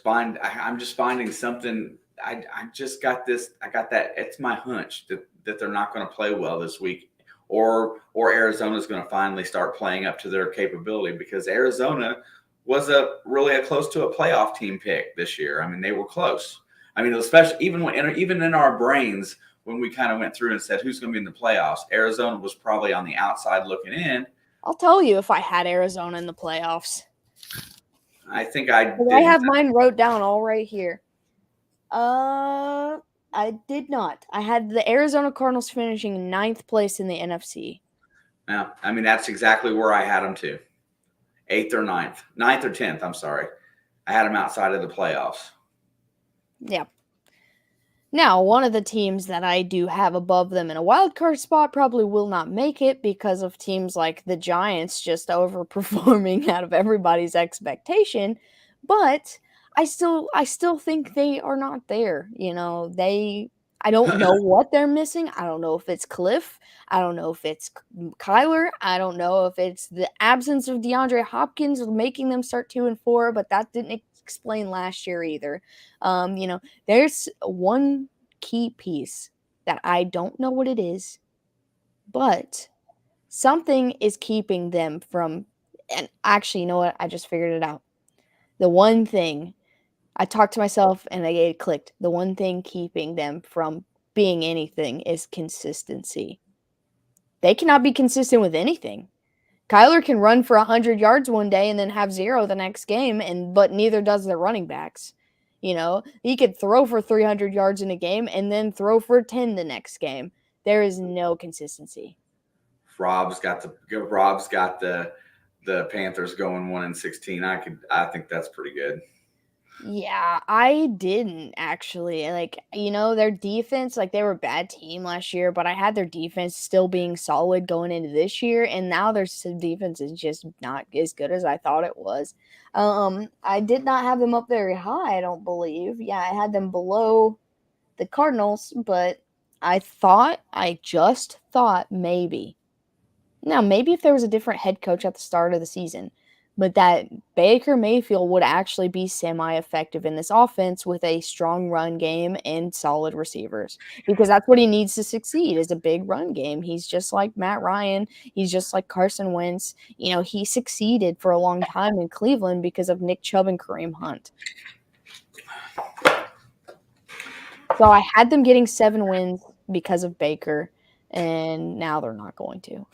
finding something. I just got this. I got that. It's my hunch that they're not going to play well this week, or Arizona's going to finally start playing up to their capability, because Arizona was really close to a playoff team pick this year. I mean, they were close. I mean, especially even in our brains when we kind of went through and said who's going to be in the playoffs, Arizona was probably on the outside looking in. I'll tell you if I had Arizona in the playoffs. I think I did. I have mine wrote down all right here. I did not. I had the Arizona Cardinals finishing 9th place in the NFC. Yeah, I mean, that's exactly where I had them too. 8th or 9th. 9th or 10th, I'm sorry. I had them outside of the playoffs. Yeah. Now, one of the teams that I do have above them in a wild card spot probably will not make it because of teams like the Giants just overperforming out of everybody's expectation, but I still think they are not there. I don't know what they're missing. I don't know if it's Cliff. I don't know if it's Kyler. I don't know if it's the absence of DeAndre Hopkins making them start 2-4, but that didn't explain last year either. There's one key piece that I don't know what it is, but something is keeping them from, and actually, you know what? I just figured it out. The one thing, I talked to myself and it clicked. The one thing keeping them from being anything is consistency. They cannot be consistent with anything. Kyler can run for 100 yards one day and then have 0 the next game, but neither does their running backs. He could throw for 300 yards in a game and then throw for 10 the next game. There is no consistency. Rob's got the the Panthers going 1-16. I think that's pretty good. Yeah, I didn't actually. Like, their defense, like they were a bad team last year, but I had their defense still being solid going into this year, and now their defense is just not as good as I thought it was. I did not have them up very high, I don't believe. Yeah, I had them below the Cardinals, but I just thought maybe. Now, maybe if there was a different head coach at the start of the season, but that Baker Mayfield would actually be semi-effective in this offense with a strong run game and solid receivers, because that's what he needs to succeed, is a big run game. He's just like Matt Ryan. He's just like Carson Wentz. He succeeded for a long time in Cleveland because of Nick Chubb and Kareem Hunt. So I had them getting 7 wins because of Baker, and now they're not going to.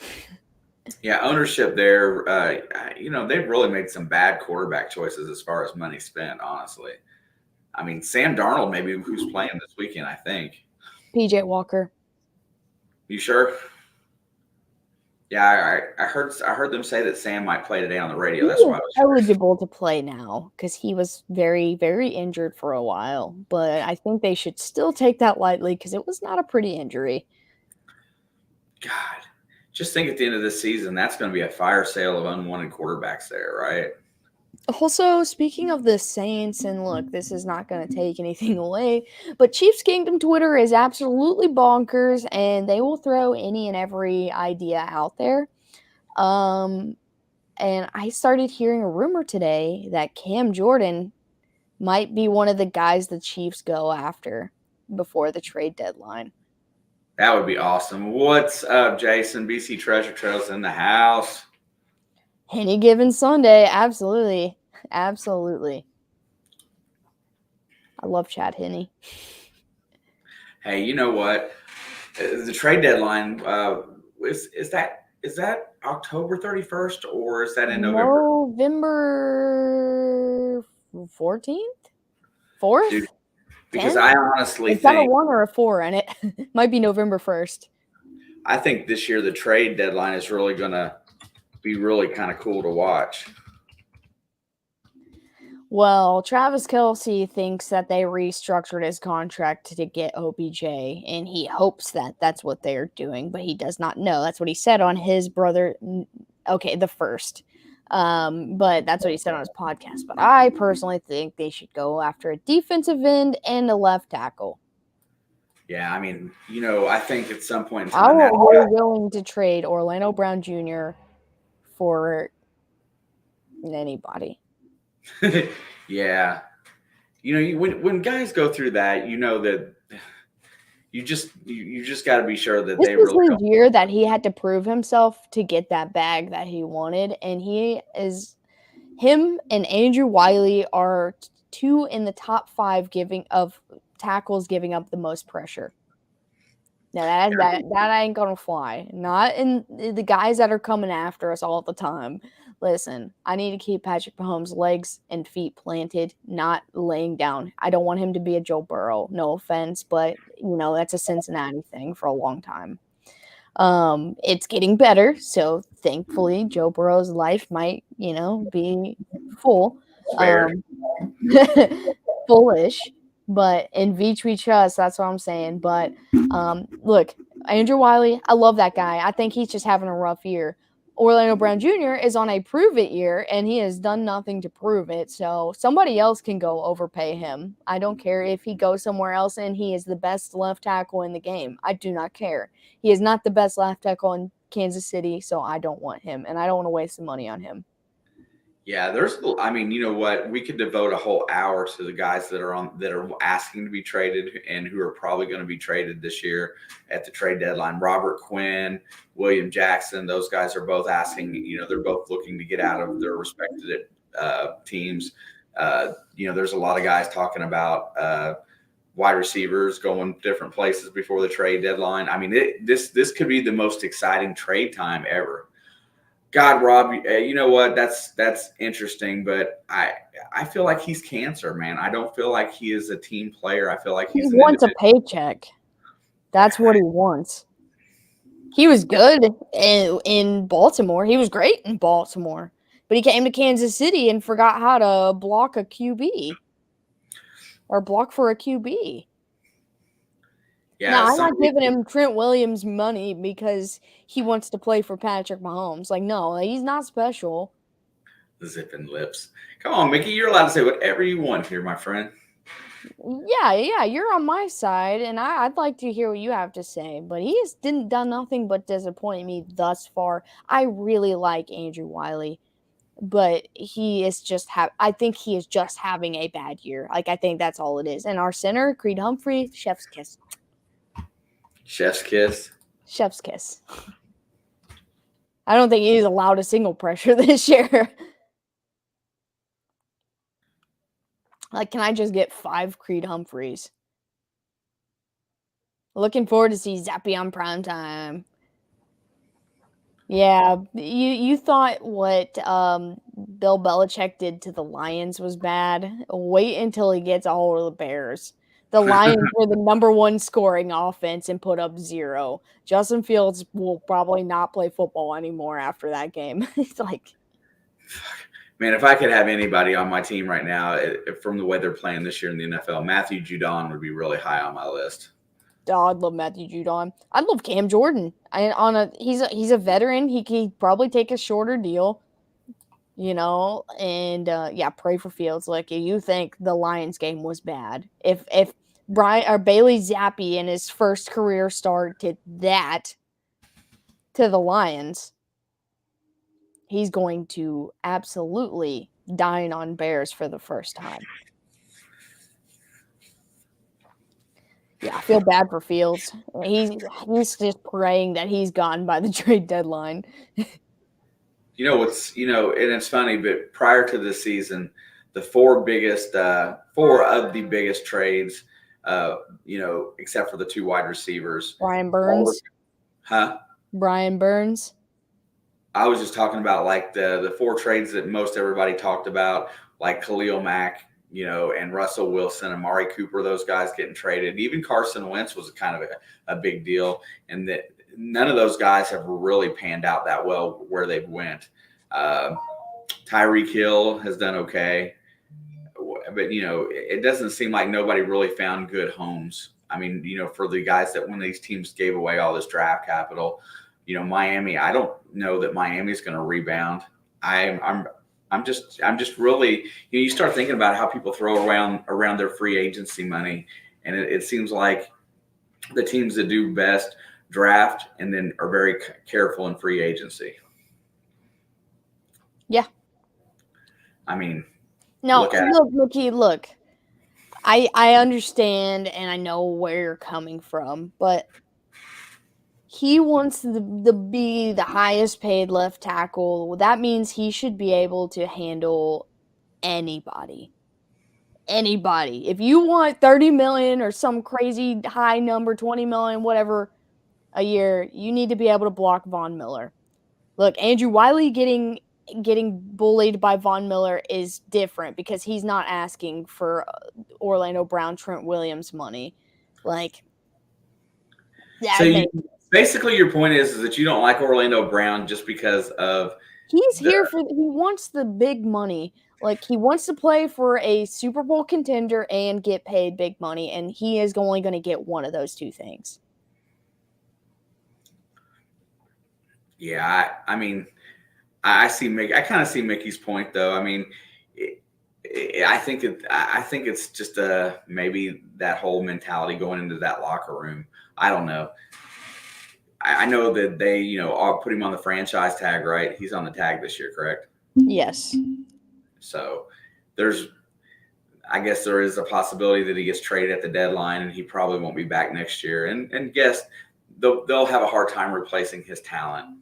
Yeah, ownership there, they've really made some bad quarterback choices as far as money spent, honestly. I mean, Sam Darnold, maybe, who's playing this weekend, I think. PJ Walker. You sure? Yeah, I heard them say that Sam might play today on the radio. That's why I was eligible to play now because he was very, very injured for a while. But I think they should still take that lightly because it was not a pretty injury. God, just think at the end of this season, that's going to be a fire sale of unwanted quarterbacks there, right? Also, speaking of the Saints, and look, this is not going to take anything away, but Chiefs Kingdom Twitter is absolutely bonkers, and they will throw any and every idea out there. And I started hearing a rumor today that Cam Jordan might be one of the guys the Chiefs go after before the trade deadline. That would be awesome. What's up, Jason? BC Treasure Trail's in the house. Any given Sunday, absolutely. Absolutely. I love Chad Henne. Hey, you know what? The trade deadline, is that October 31st, or is that in November? November 14th? 4th? Dude, because I honestly it's got a think 1 or a 4 in it. Might be November 1st. I think this year the trade deadline is really going to be really kind of cool to watch. Well, Travis Kelce thinks that they restructured his contract to get OBJ, and he hopes that that's what they're doing, but he does not know. That's what he said on his brother. Okay, the first. But that's what he said on his podcast. But I personally think they should go after a defensive end and a left tackle. Yeah, I mean, I think at some point in time, we're willing to trade Orlando Brown Jr. for anybody. Yeah. When guys go through that, that you just got to be sure that they really this year that he had to prove himself to get that bag that he wanted, and him and Andrew Wiley are 2 in the top 5 tackles giving up the most pressure. Now that ain't gonna fly. Not in the guys that are coming after us all the time. Listen, I need to keep Patrick Mahomes' legs and feet planted, not laying down. I don't want him to be a Joe Burrow. No offense, but that's a Cincinnati thing for a long time. It's getting better, so thankfully Joe Burrow's life might, be full. Foolish. But in Veach we trust, that's what I'm saying. But look, Andrew Wiley, I love that guy. I think he's just having a rough year. Orlando Brown Jr. is on a prove it year, and he has done nothing to prove it. So somebody else can go overpay him. I don't care if he goes somewhere else and he is the best left tackle in the game. I do not care. He is not the best left tackle in Kansas City, so I don't want him, and I don't want to waste the money on him. Yeah, you know what? We could devote a whole hour to the guys that are asking to be traded and who are probably going to be traded this year at the trade deadline. Robert Quinn, William Jackson, those guys are both asking. They're both looking to get out of their respective teams. There's a lot of guys talking about wide receivers going different places before the trade deadline. I mean, this could be the most exciting trade time ever. God, Rob, you know what? That's interesting, but I feel like he's cancer, man. I don't feel like he is a team player. I feel like he wants a paycheck. That's what he wants. He was good in Baltimore. He was great in Baltimore. But he came to Kansas City and forgot how to block a QB or block for a QB. Yeah, Now, I'm not giving him Trent Williams money because he wants to play for Patrick Mahomes. Like, no, he's not special. Zipping lips. Come on, Mickey. You're allowed to say whatever you want here, my friend. Yeah, you're on my side, and I'd like to hear what you have to say. But he has done nothing but disappoint me thus far. I really like Andrew Wiley, but he is just I think he is just having a bad year. Like, I think that's all it is. And our center, Creed Humphrey, chef's kiss. Chef's kiss. Chef's kiss. I don't think he's allowed a single pressure this year. Like, can I just get 5 Creed Humphreys? Looking forward to see Zappy on primetime. Yeah, you thought what Bill Belichick did to the Lions was bad. Wait until he gets a hold of the Bears. The Lions were the number 1 scoring offense and put up 0. Justin Fields will probably not play football anymore after that game. It's like, man, if I could have anybody on my team right now from the way they're playing this year in the NFL, Matthew Judon would be really high on my list. Oh, I'd love Matthew Judon. I'd love Cam Jordan. He's a veteran. He could probably take a shorter deal, and yeah, pray for Fields. Like, you think the Lions game was bad. If Bailey Zappi in his first career start did that to the Lions, he's going to absolutely dine on Bears for the first time. Yeah, I feel bad for Fields. He's just praying that he's gone by the trade deadline. And it's funny, but prior to this season, the four of the biggest trades, except for the 2 wide receivers. Brian Burns. Brian Burns. I was just talking about like the 4 trades that most everybody talked about, like Khalil Mack, and Russell Wilson, Amari Cooper, those guys getting traded. Even Carson Wentz was kind of a big deal, and that none of those guys have really panned out that well where they've went. Tyreek Hill has done okay, but it doesn't seem like nobody really found good homes. I mean, for the guys that when these teams gave away all this draft capital, Miami. I don't know that Miami's going to rebound. I'm just really, you start thinking about how people throw around their free agency money, and it seems like the teams that do best draft and then are very careful in free agency. Yeah. I mean, look, Mickey, look. I understand and I know where you're coming from, but he wants to be the highest paid left tackle. That means he should be able to handle anybody. Anybody. If you want 30 million or some crazy high number, 20 million, whatever a year, you need to be able to block Von Miller. Look, Andrew Wiley getting bullied by Von Miller is different because he's not asking for Orlando Brown, Trent Williams money. Like, basically your point is that you don't like Orlando Brown just because of he wants the big money. Like, he wants to play for a Super Bowl contender and get paid big money, and he is only going to get one of those 2 things. Yeah, I mean, I kind of see Mickey's point, though. I mean, I think it's just maybe that whole mentality going into that locker room. I don't know. I know that they, all put him on the franchise tag, right? He's on the tag this year, correct? Yes. So I guess there is a possibility that he gets traded at the deadline and he probably won't be back next year. And guess they'll have a hard time replacing his talent.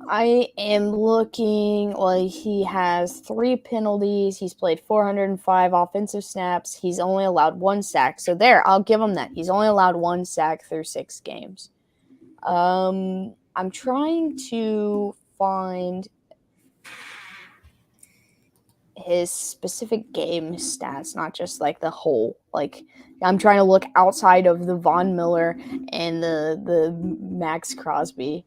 I am looking. Well, he has 3 penalties. He's played 405 offensive snaps. He's only allowed 1 sack. So there, I'll give him that. He's only allowed 1 sack through 6 games. I'm trying to find his specific game stats, not just like the whole. Like, I'm trying to look outside of the Von Miller and the Max Crosby.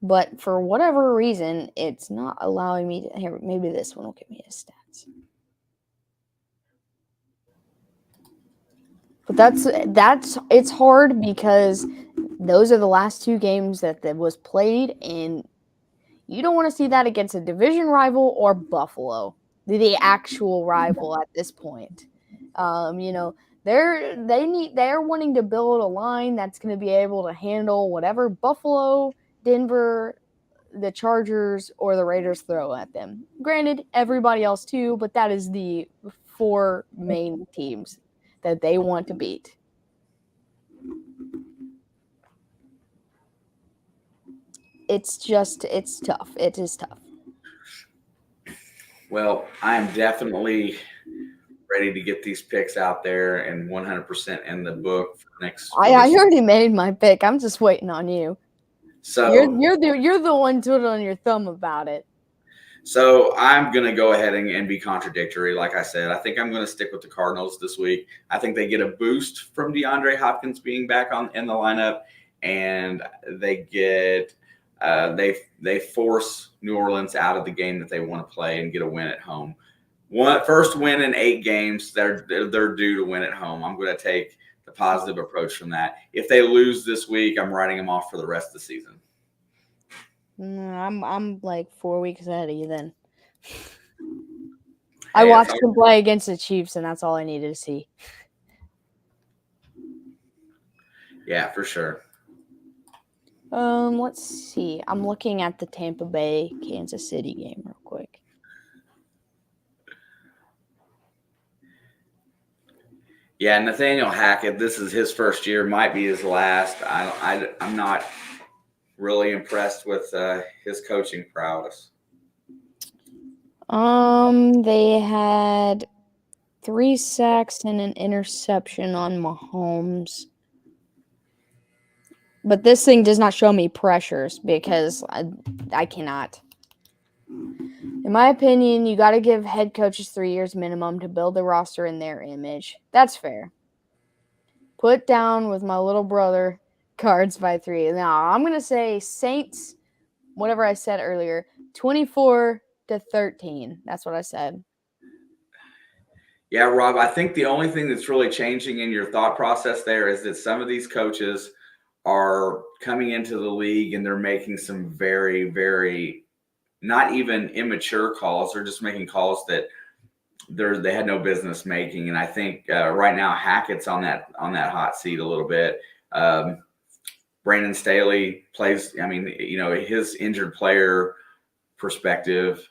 But for whatever reason, it's not allowing me to. Here, maybe this one will give me his stats. But that's it's hard because those are the last 2 games that was played, and you don't want to see that against a division rival or Buffalo, the actual rival at this point. You know, they're wanting to build a line that's going to be able to handle whatever Buffalo, Denver, the Chargers, or the Raiders throw at them. Granted, everybody else too, but that is the 4 main teams that they want to beat. It's tough. It is tough. Well, I am definitely ready to get these picks out there and 100% in the book for next. I already made my pick. I'm just waiting on you. So you're the one twiddling your thumb about it. So I'm going to go ahead and be contradictory. Like I said, I think I'm going to stick with the Cardinals this week. I think they get a boost from DeAndre Hopkins being back in the lineup, and they get they force New Orleans out of the game that they want to play and get a win at home. First win in 8 games. They're due to win at home. I'm going to take the positive approach from that. If they lose this week, I'm writing them off for the rest of the season. I'm like 4 weeks ahead of you then. I watched them play against the Chiefs, and that's all I needed to see. Yeah, for sure. Let's see. I'm looking at the Tampa Bay Kansas City game real quick. Yeah, Nathaniel Hackett, this is his first year, might be his last. I'm not really impressed with his coaching prowess. They had 3 sacks and an interception on Mahomes. But this thing does not show me pressures because I cannot. In my opinion, you got to give head coaches 3 years minimum to build the roster in their image. That's fair. Put down with my little brother, Cards by 3. Now, I'm going to say Saints, whatever I said earlier, 24-13. That's what I said. Yeah, Rob, I think the only thing that's really changing in your thought process there is that some of these coaches are coming into the league and they're making some very, very not even immature calls. They're just making calls that they had no business making. And I think right now Hackett's on that hot seat a little bit. Brandon Staley plays. I mean, you know, his injured player perspective.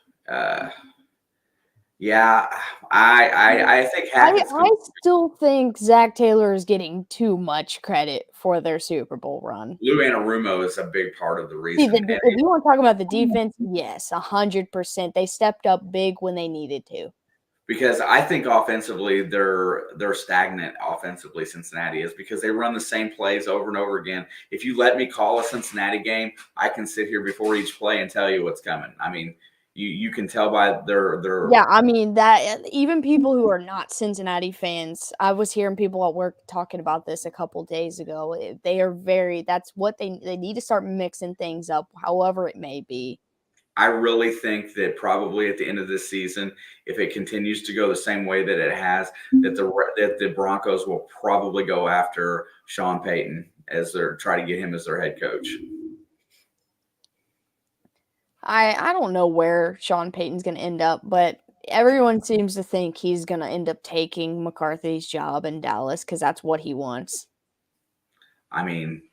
Yeah, I think Hackett's. I still think Zach Taylor is getting too much credit for their Super Bowl run. Lou Anarumo is a big part of the reason. See, if you want to talk about the defense, yes, 100%. They stepped up big when they needed to. Because I think offensively they're stagnant offensively. Cincinnati is because they run the same plays over and over again. If you let me call a Cincinnati game, I can sit here before each play and tell you what's coming. I mean, you can tell by their Yeah, I mean that even people who are not Cincinnati fans, I was hearing people at work talking about this a couple days ago. They are that's what they need to start mixing things up, however it may be. I really think that probably at the end of this season, if it continues to go the same way that it has, that the Broncos will probably go after Sean Payton as try to get him as their head coach. I don't know where Sean Payton's going to end up, but everyone seems to think he's going to end up taking McCarthy's job in Dallas because that's what he wants. I mean,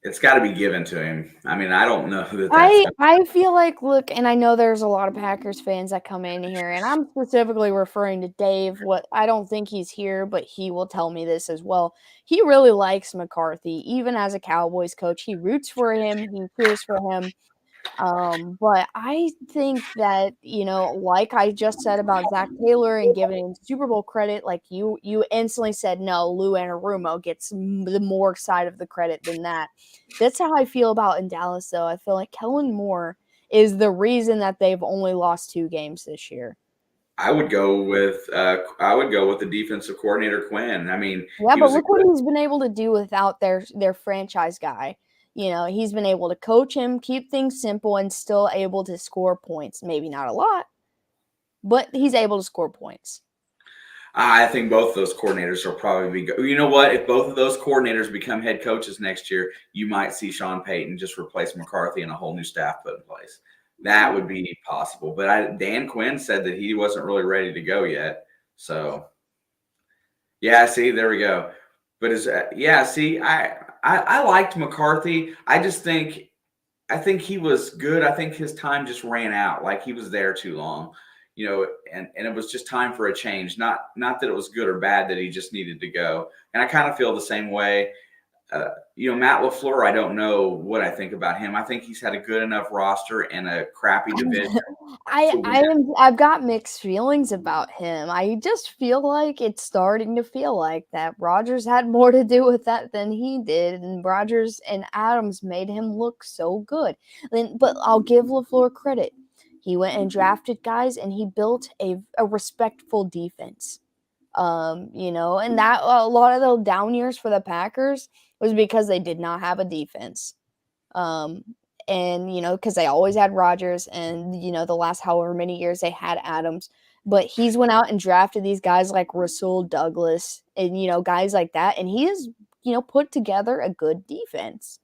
it's got to be given to him. I mean, I don't know that I feel like, look, and I know there's a lot of Packers fans that come in here, and I'm specifically referring to Dave. I don't think he's here, but he will tell me this as well. He really likes McCarthy, even as a Cowboys coach. He roots for him. He cheers for him. But I think that, you know, like I just said about Zach Taylor and giving him Super Bowl credit, like you instantly said, no, Lou Anarumo gets the more side of the credit than that. That's how I feel about in Dallas, though. I feel like Kellen Moore is the reason that they've only lost 2 games this year. I would go with the defensive coordinator Quinn. I mean, yeah, but look what he's been able to do without their franchise guy. He's been able to coach him, keep things simple, and still able to score points. Maybe not a lot, but he's able to score points. I think both of those coordinators will probably be. You know what? If both of those coordinators become head coaches next year, you might see Sean Payton just replace McCarthy and a whole new staff put in place. That would be possible. But Dan Quinn said that he wasn't really ready to go yet. So, yeah, see, there we go. But see, I liked McCarthy. I think he was good. I think his time just ran out. Like he was there too long, and it was just time for a change. Not that it was good or bad, that he just needed to go. And I kind of feel the same way. Matt LaFleur, I don't know what I think about him. I think he's had a good enough roster and a crappy division. I've got mixed feelings about him. I just feel like it's starting to feel like that Rodgers had more to do with that than he did, and Rodgers and Adams made him look so good. But I'll give LaFleur credit. He went and drafted guys, and he built a respectful defense. And that a lot of the down years for the Packers was because they did not have a defense. And because they always had Rodgers, and the last however many years they had Adams, but he's went out and drafted these guys like Rasul Douglas and guys like that, and he has put together a good defense.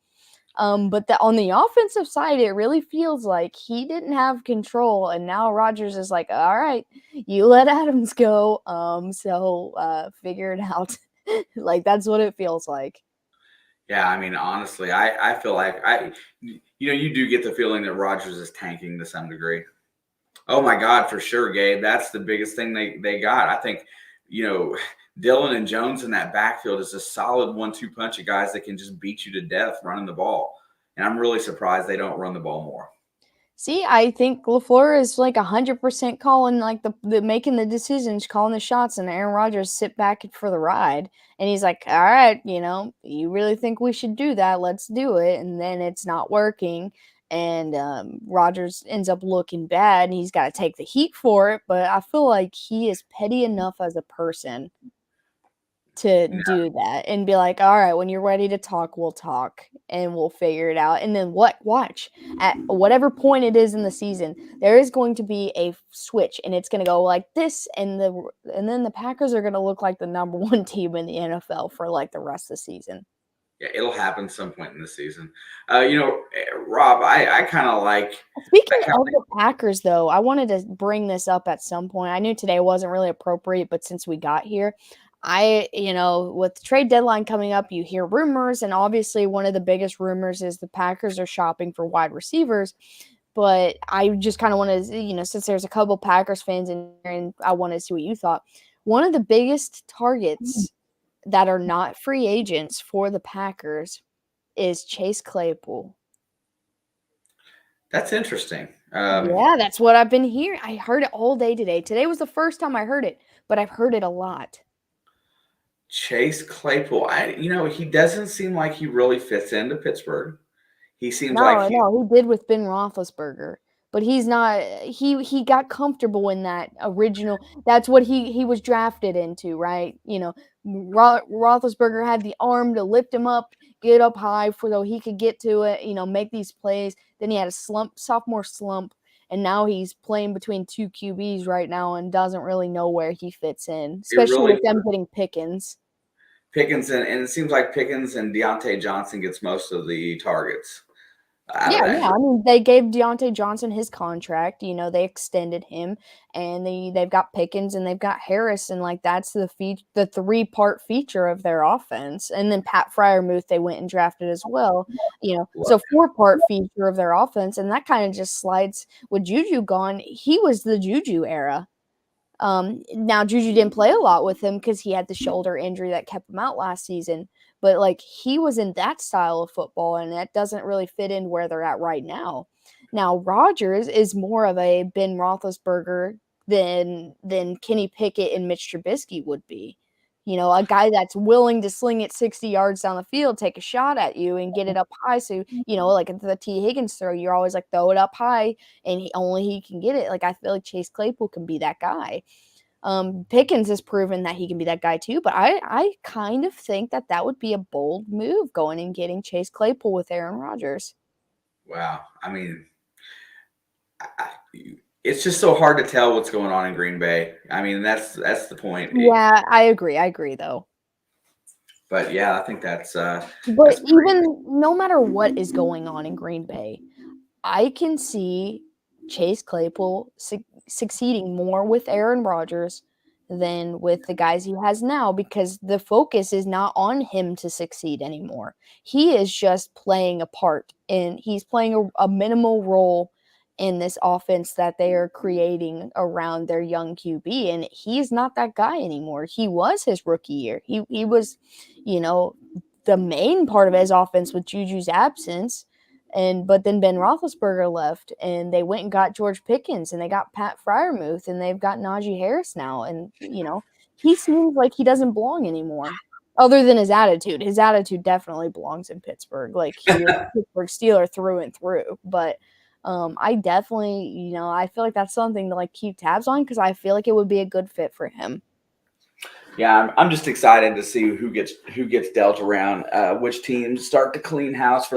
But on the offensive side, it really feels like he didn't have control, and now Rodgers is like, all right, you let Adams go, so figure it out. Like that's what it feels like. Yeah, I mean, honestly, I feel like you do get the feeling that Rodgers is tanking to some degree. Oh my God, for sure, Gabe. That's the biggest thing they got. I think, Dillon and Jones in that backfield is a solid 1-2 punch of guys that can just beat you to death running the ball. And I'm really surprised they don't run the ball more. See, I think LaFleur is like 100% calling like the making the decisions, calling the shots, and Aaron Rodgers sit back for the ride. And he's like, all right, you really think we should do that? Let's do it. And then it's not working. And Rodgers ends up looking bad, and he's got to take the heat for it. But I feel like he is petty enough as a person to do that and be like, all right, when you're ready to talk, we'll talk and we'll figure it out. And then watch at whatever point it is in the season, there is going to be a switch, and it's going to go like this, and then the Packers are going to look like the number one team in the NFL for like the rest of the season. Yeah, it'll happen some point in the season. Rob, I kind of like. Speaking of the Packers, though, I wanted to bring this up at some point. I knew today wasn't really appropriate, but since we got here, with the trade deadline coming up, you hear rumors, and obviously one of the biggest rumors is the Packers are shopping for wide receivers. But I just kind of wanted to, since there's a couple Packers fans in here, and I wanted to see what you thought. One of the biggest targets that are not free agents for the Packers is Chase Claypool. That's interesting. Yeah, that's what I've been hearing. I heard it all day today. Today was the first time I heard it, but I've heard it a lot. Chase Claypool, he doesn't seem like he really fits into Pittsburgh. He seems No, he did with Ben Roethlisberger, but he's not. He got comfortable in that original. That's what he was drafted into, right? Roethlisberger had the arm to lift him up, get up high so he could get to it. Make these plays. Then he had a sophomore slump, and now he's playing between two QBs right now and doesn't really know where he fits in, especially with them getting Pickens. And it seems like Pickens and Deontay Johnson gets most of the targets. Yeah. I mean, they gave Deontay Johnson his contract. They extended him, and they've got Pickens and they've got Harris, and like that's the 3-part feature of their offense. And then Pat Freiermuth they went and drafted as well. So 4-part feature of their offense, and that kind of just slides with Juju gone. He was the Juju era. Now Juju didn't play a lot with him because he had the shoulder injury that kept him out last season. But like he was in that style of football, and that doesn't really fit in where they're at right now. Now Rodgers is more of a Ben Roethlisberger than Kenny Pickett and Mitch Trubisky would be. A guy that's willing to sling it 60 yards down the field, take a shot at you, and get it up high. So like at the T. Higgins throw, you're always like throw it up high, and he can get it. Like I feel like Chase Claypool can be that guy. Pickens has proven that he can be that guy too, but I kind of think that would be a bold move going and getting Chase Claypool with Aaron Rodgers. Wow. I mean, it's just so hard to tell what's going on in Green Bay. I mean, that's the point. Yeah, I agree though. But yeah, I think that's But even no matter what is going on in Green Bay, I can see Chase Claypool succeeding more with Aaron Rodgers than with the guys he has now because the focus is not on him to succeed anymore. He is just playing a part and he's playing a minimal role in this offense that they are creating around their young QB. And he's not that guy anymore. He was his rookie year. He was, you know, the main part of his offense with Juju's absence. But then Ben Roethlisberger left, and they went and got George Pickens, and they got Pat Freiermuth, and they've got Najee Harris now. And he seems like he doesn't belong anymore, other than his attitude. His attitude definitely belongs in Pittsburgh. Like he is a Pittsburgh Steeler through and through. But I definitely, I feel like that's something to like keep tabs on because I feel like it would be a good fit for him. Yeah, I'm just excited to see who gets dealt around, which teams start to clean house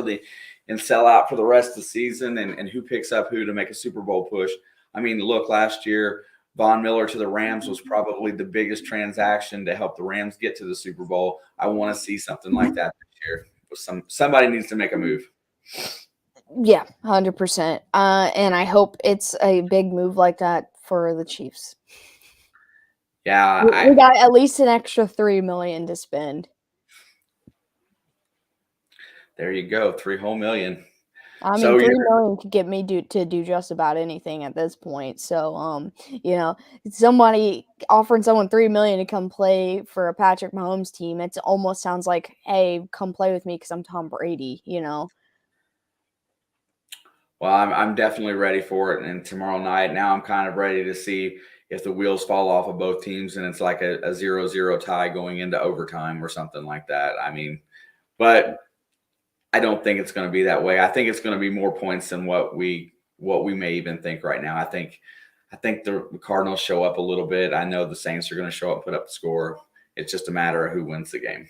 and sell out for the rest of the season, and who picks up who to make a Super Bowl push. I mean, look, last year Von Miller to the Rams was probably the biggest transaction to help the Rams get to the Super Bowl. I want to see something like that this year. Somebody needs to make a move. Yeah, 100%. And I hope it's a big move like that for the Chiefs. Yeah, we got at least an extra $3 million to spend. There you go, $3 whole million. I mean, $3 million could get me to do just about anything at this point. So, somebody offering someone $3 million to come play for a Patrick Mahomes team, it almost sounds like, hey, come play with me because I'm Tom Brady. Well, I'm definitely ready for it. And tomorrow night, now I'm kind of ready to see if the wheels fall off of both teams and it's like a 0-0 tie going into overtime or something like that. I mean, but I don't think it's going to be that way. I think it's going to be more points than what we may even think right now. I think the Cardinals show up a little bit. I know the Saints are going to show up, put up the score. It's just a matter of who wins the game.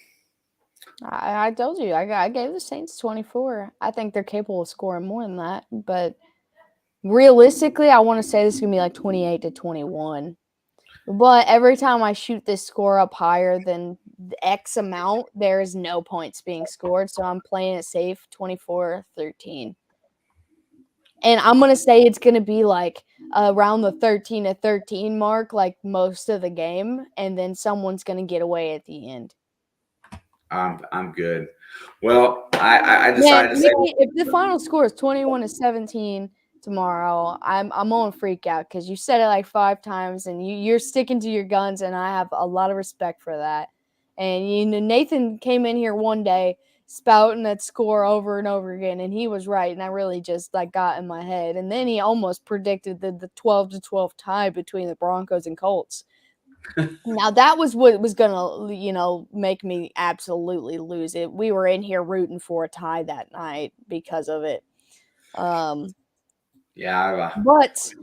I told you, I gave the Saints 24. I think they're capable of scoring more than that. But realistically, I want to say this is going to be like 28-21. But every time I shoot this score up higher than X amount, there is no points being scored. So I'm playing it safe, 24-13. And I'm going to say it's going to be like around the 13-13 mark, like most of the game. And then someone's going to get away at the end. I'm good. Well, I decided to say if the final score is 21-17 tomorrow, I'm on freak out because you said it like 5 times and you're sticking to your guns, and I have a lot of respect for that. And Nathan came in here one day spouting that score over and over again, and he was right, and I really just like got in my head. And then he almost predicted the 12-12 tie between the Broncos and Colts. Now that was what was gonna, make me absolutely lose it. We were in here rooting for a tie that night because of it. Yeah. But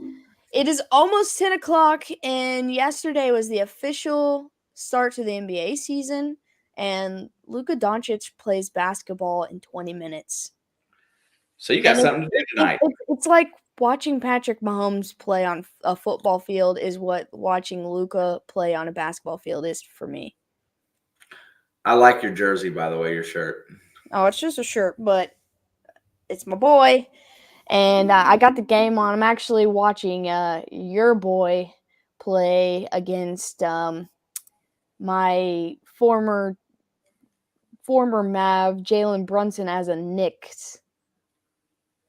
it is almost 10 o'clock, and yesterday was the official start to the NBA season, and Luka Doncic plays basketball in 20 minutes. So you got something to do tonight. It's like watching Patrick Mahomes play on a football field is what watching Luka play on a basketball field is for me. I like your jersey, by the way, your shirt. Oh, it's just a shirt, but it's my boy. And I got the game on. I'm actually watching your boy play against my former Mav, Jalen Brunson, as a Knicks.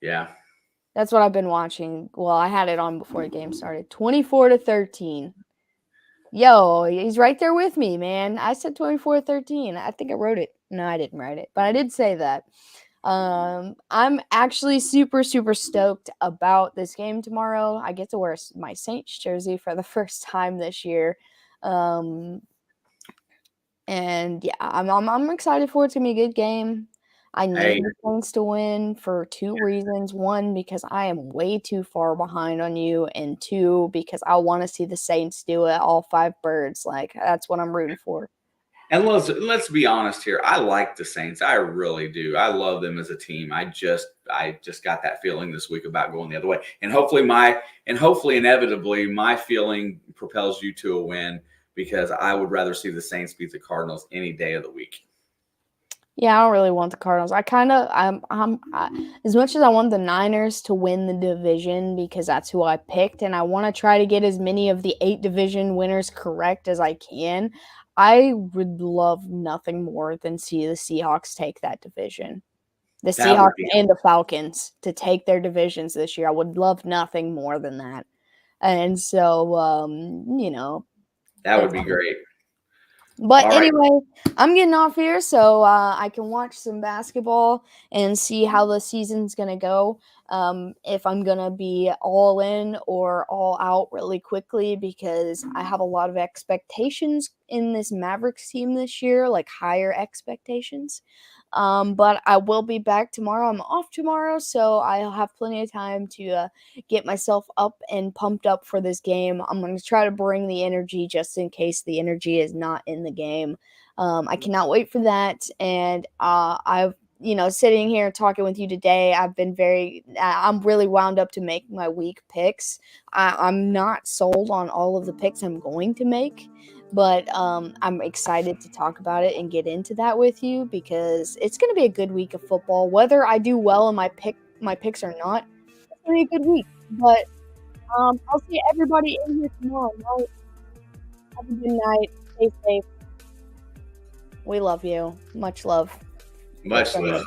Yeah. That's what I've been watching. Well, I had it on before the game started. 24-13. Yo, he's right there with me, man. I said 24-13. I think I wrote it. No, I didn't write it, but I did say that. I'm actually super, super stoked about this game tomorrow. I get to wear my Saints jersey for the first time this year. And yeah, I'm excited for it. It's gonna be a good game. I need Hey, the Saints to win for 2 reasons. 1, because I am way too far behind on you, and 2, because I wanna see the Saints do it, all 5 birds, like, that's what I'm rooting for. and let's be honest here. I like the Saints. I really do. I love them as a team. I just got that feeling this week about going the other way. And hopefully inevitably my feeling propels you to a win because I would rather see the Saints beat the Cardinals any day of the week. Yeah, I don't really want the Cardinals. I kinda as much as I want the Niners to win the division because that's who I picked, and I wanna try to get as many of the 8 division winners correct as I can, I would love nothing more than see the Seahawks take that division. The That would Seahawks be and the Falcons to take their divisions this year. I would love nothing more than that. And so, that would that's be great. but All right. anyway, I'm getting off here so I can watch some basketball and see how the season's gonna go. If I'm gonna be all in or all out really quickly because I have a lot of expectations in this Mavericks team this year, like higher expectations. But I will be back tomorrow. I'm off tomorrow, so I'll have plenty of time to get myself up and pumped up for this game. I'm going to try to bring the energy just in case the energy is not in the game. I cannot wait for that. And sitting here talking with you today, I'm really wound up to make my week picks. I'm not sold on all of the picks I'm going to make, but I'm excited to talk about it and get into that with you because it's going to be a good week of football. Whether I do well in my picks or not, it's going to be a good week. But I'll see everybody in here tomorrow night. Have a good night. Stay safe. We love you. Much love. Much Take care. love.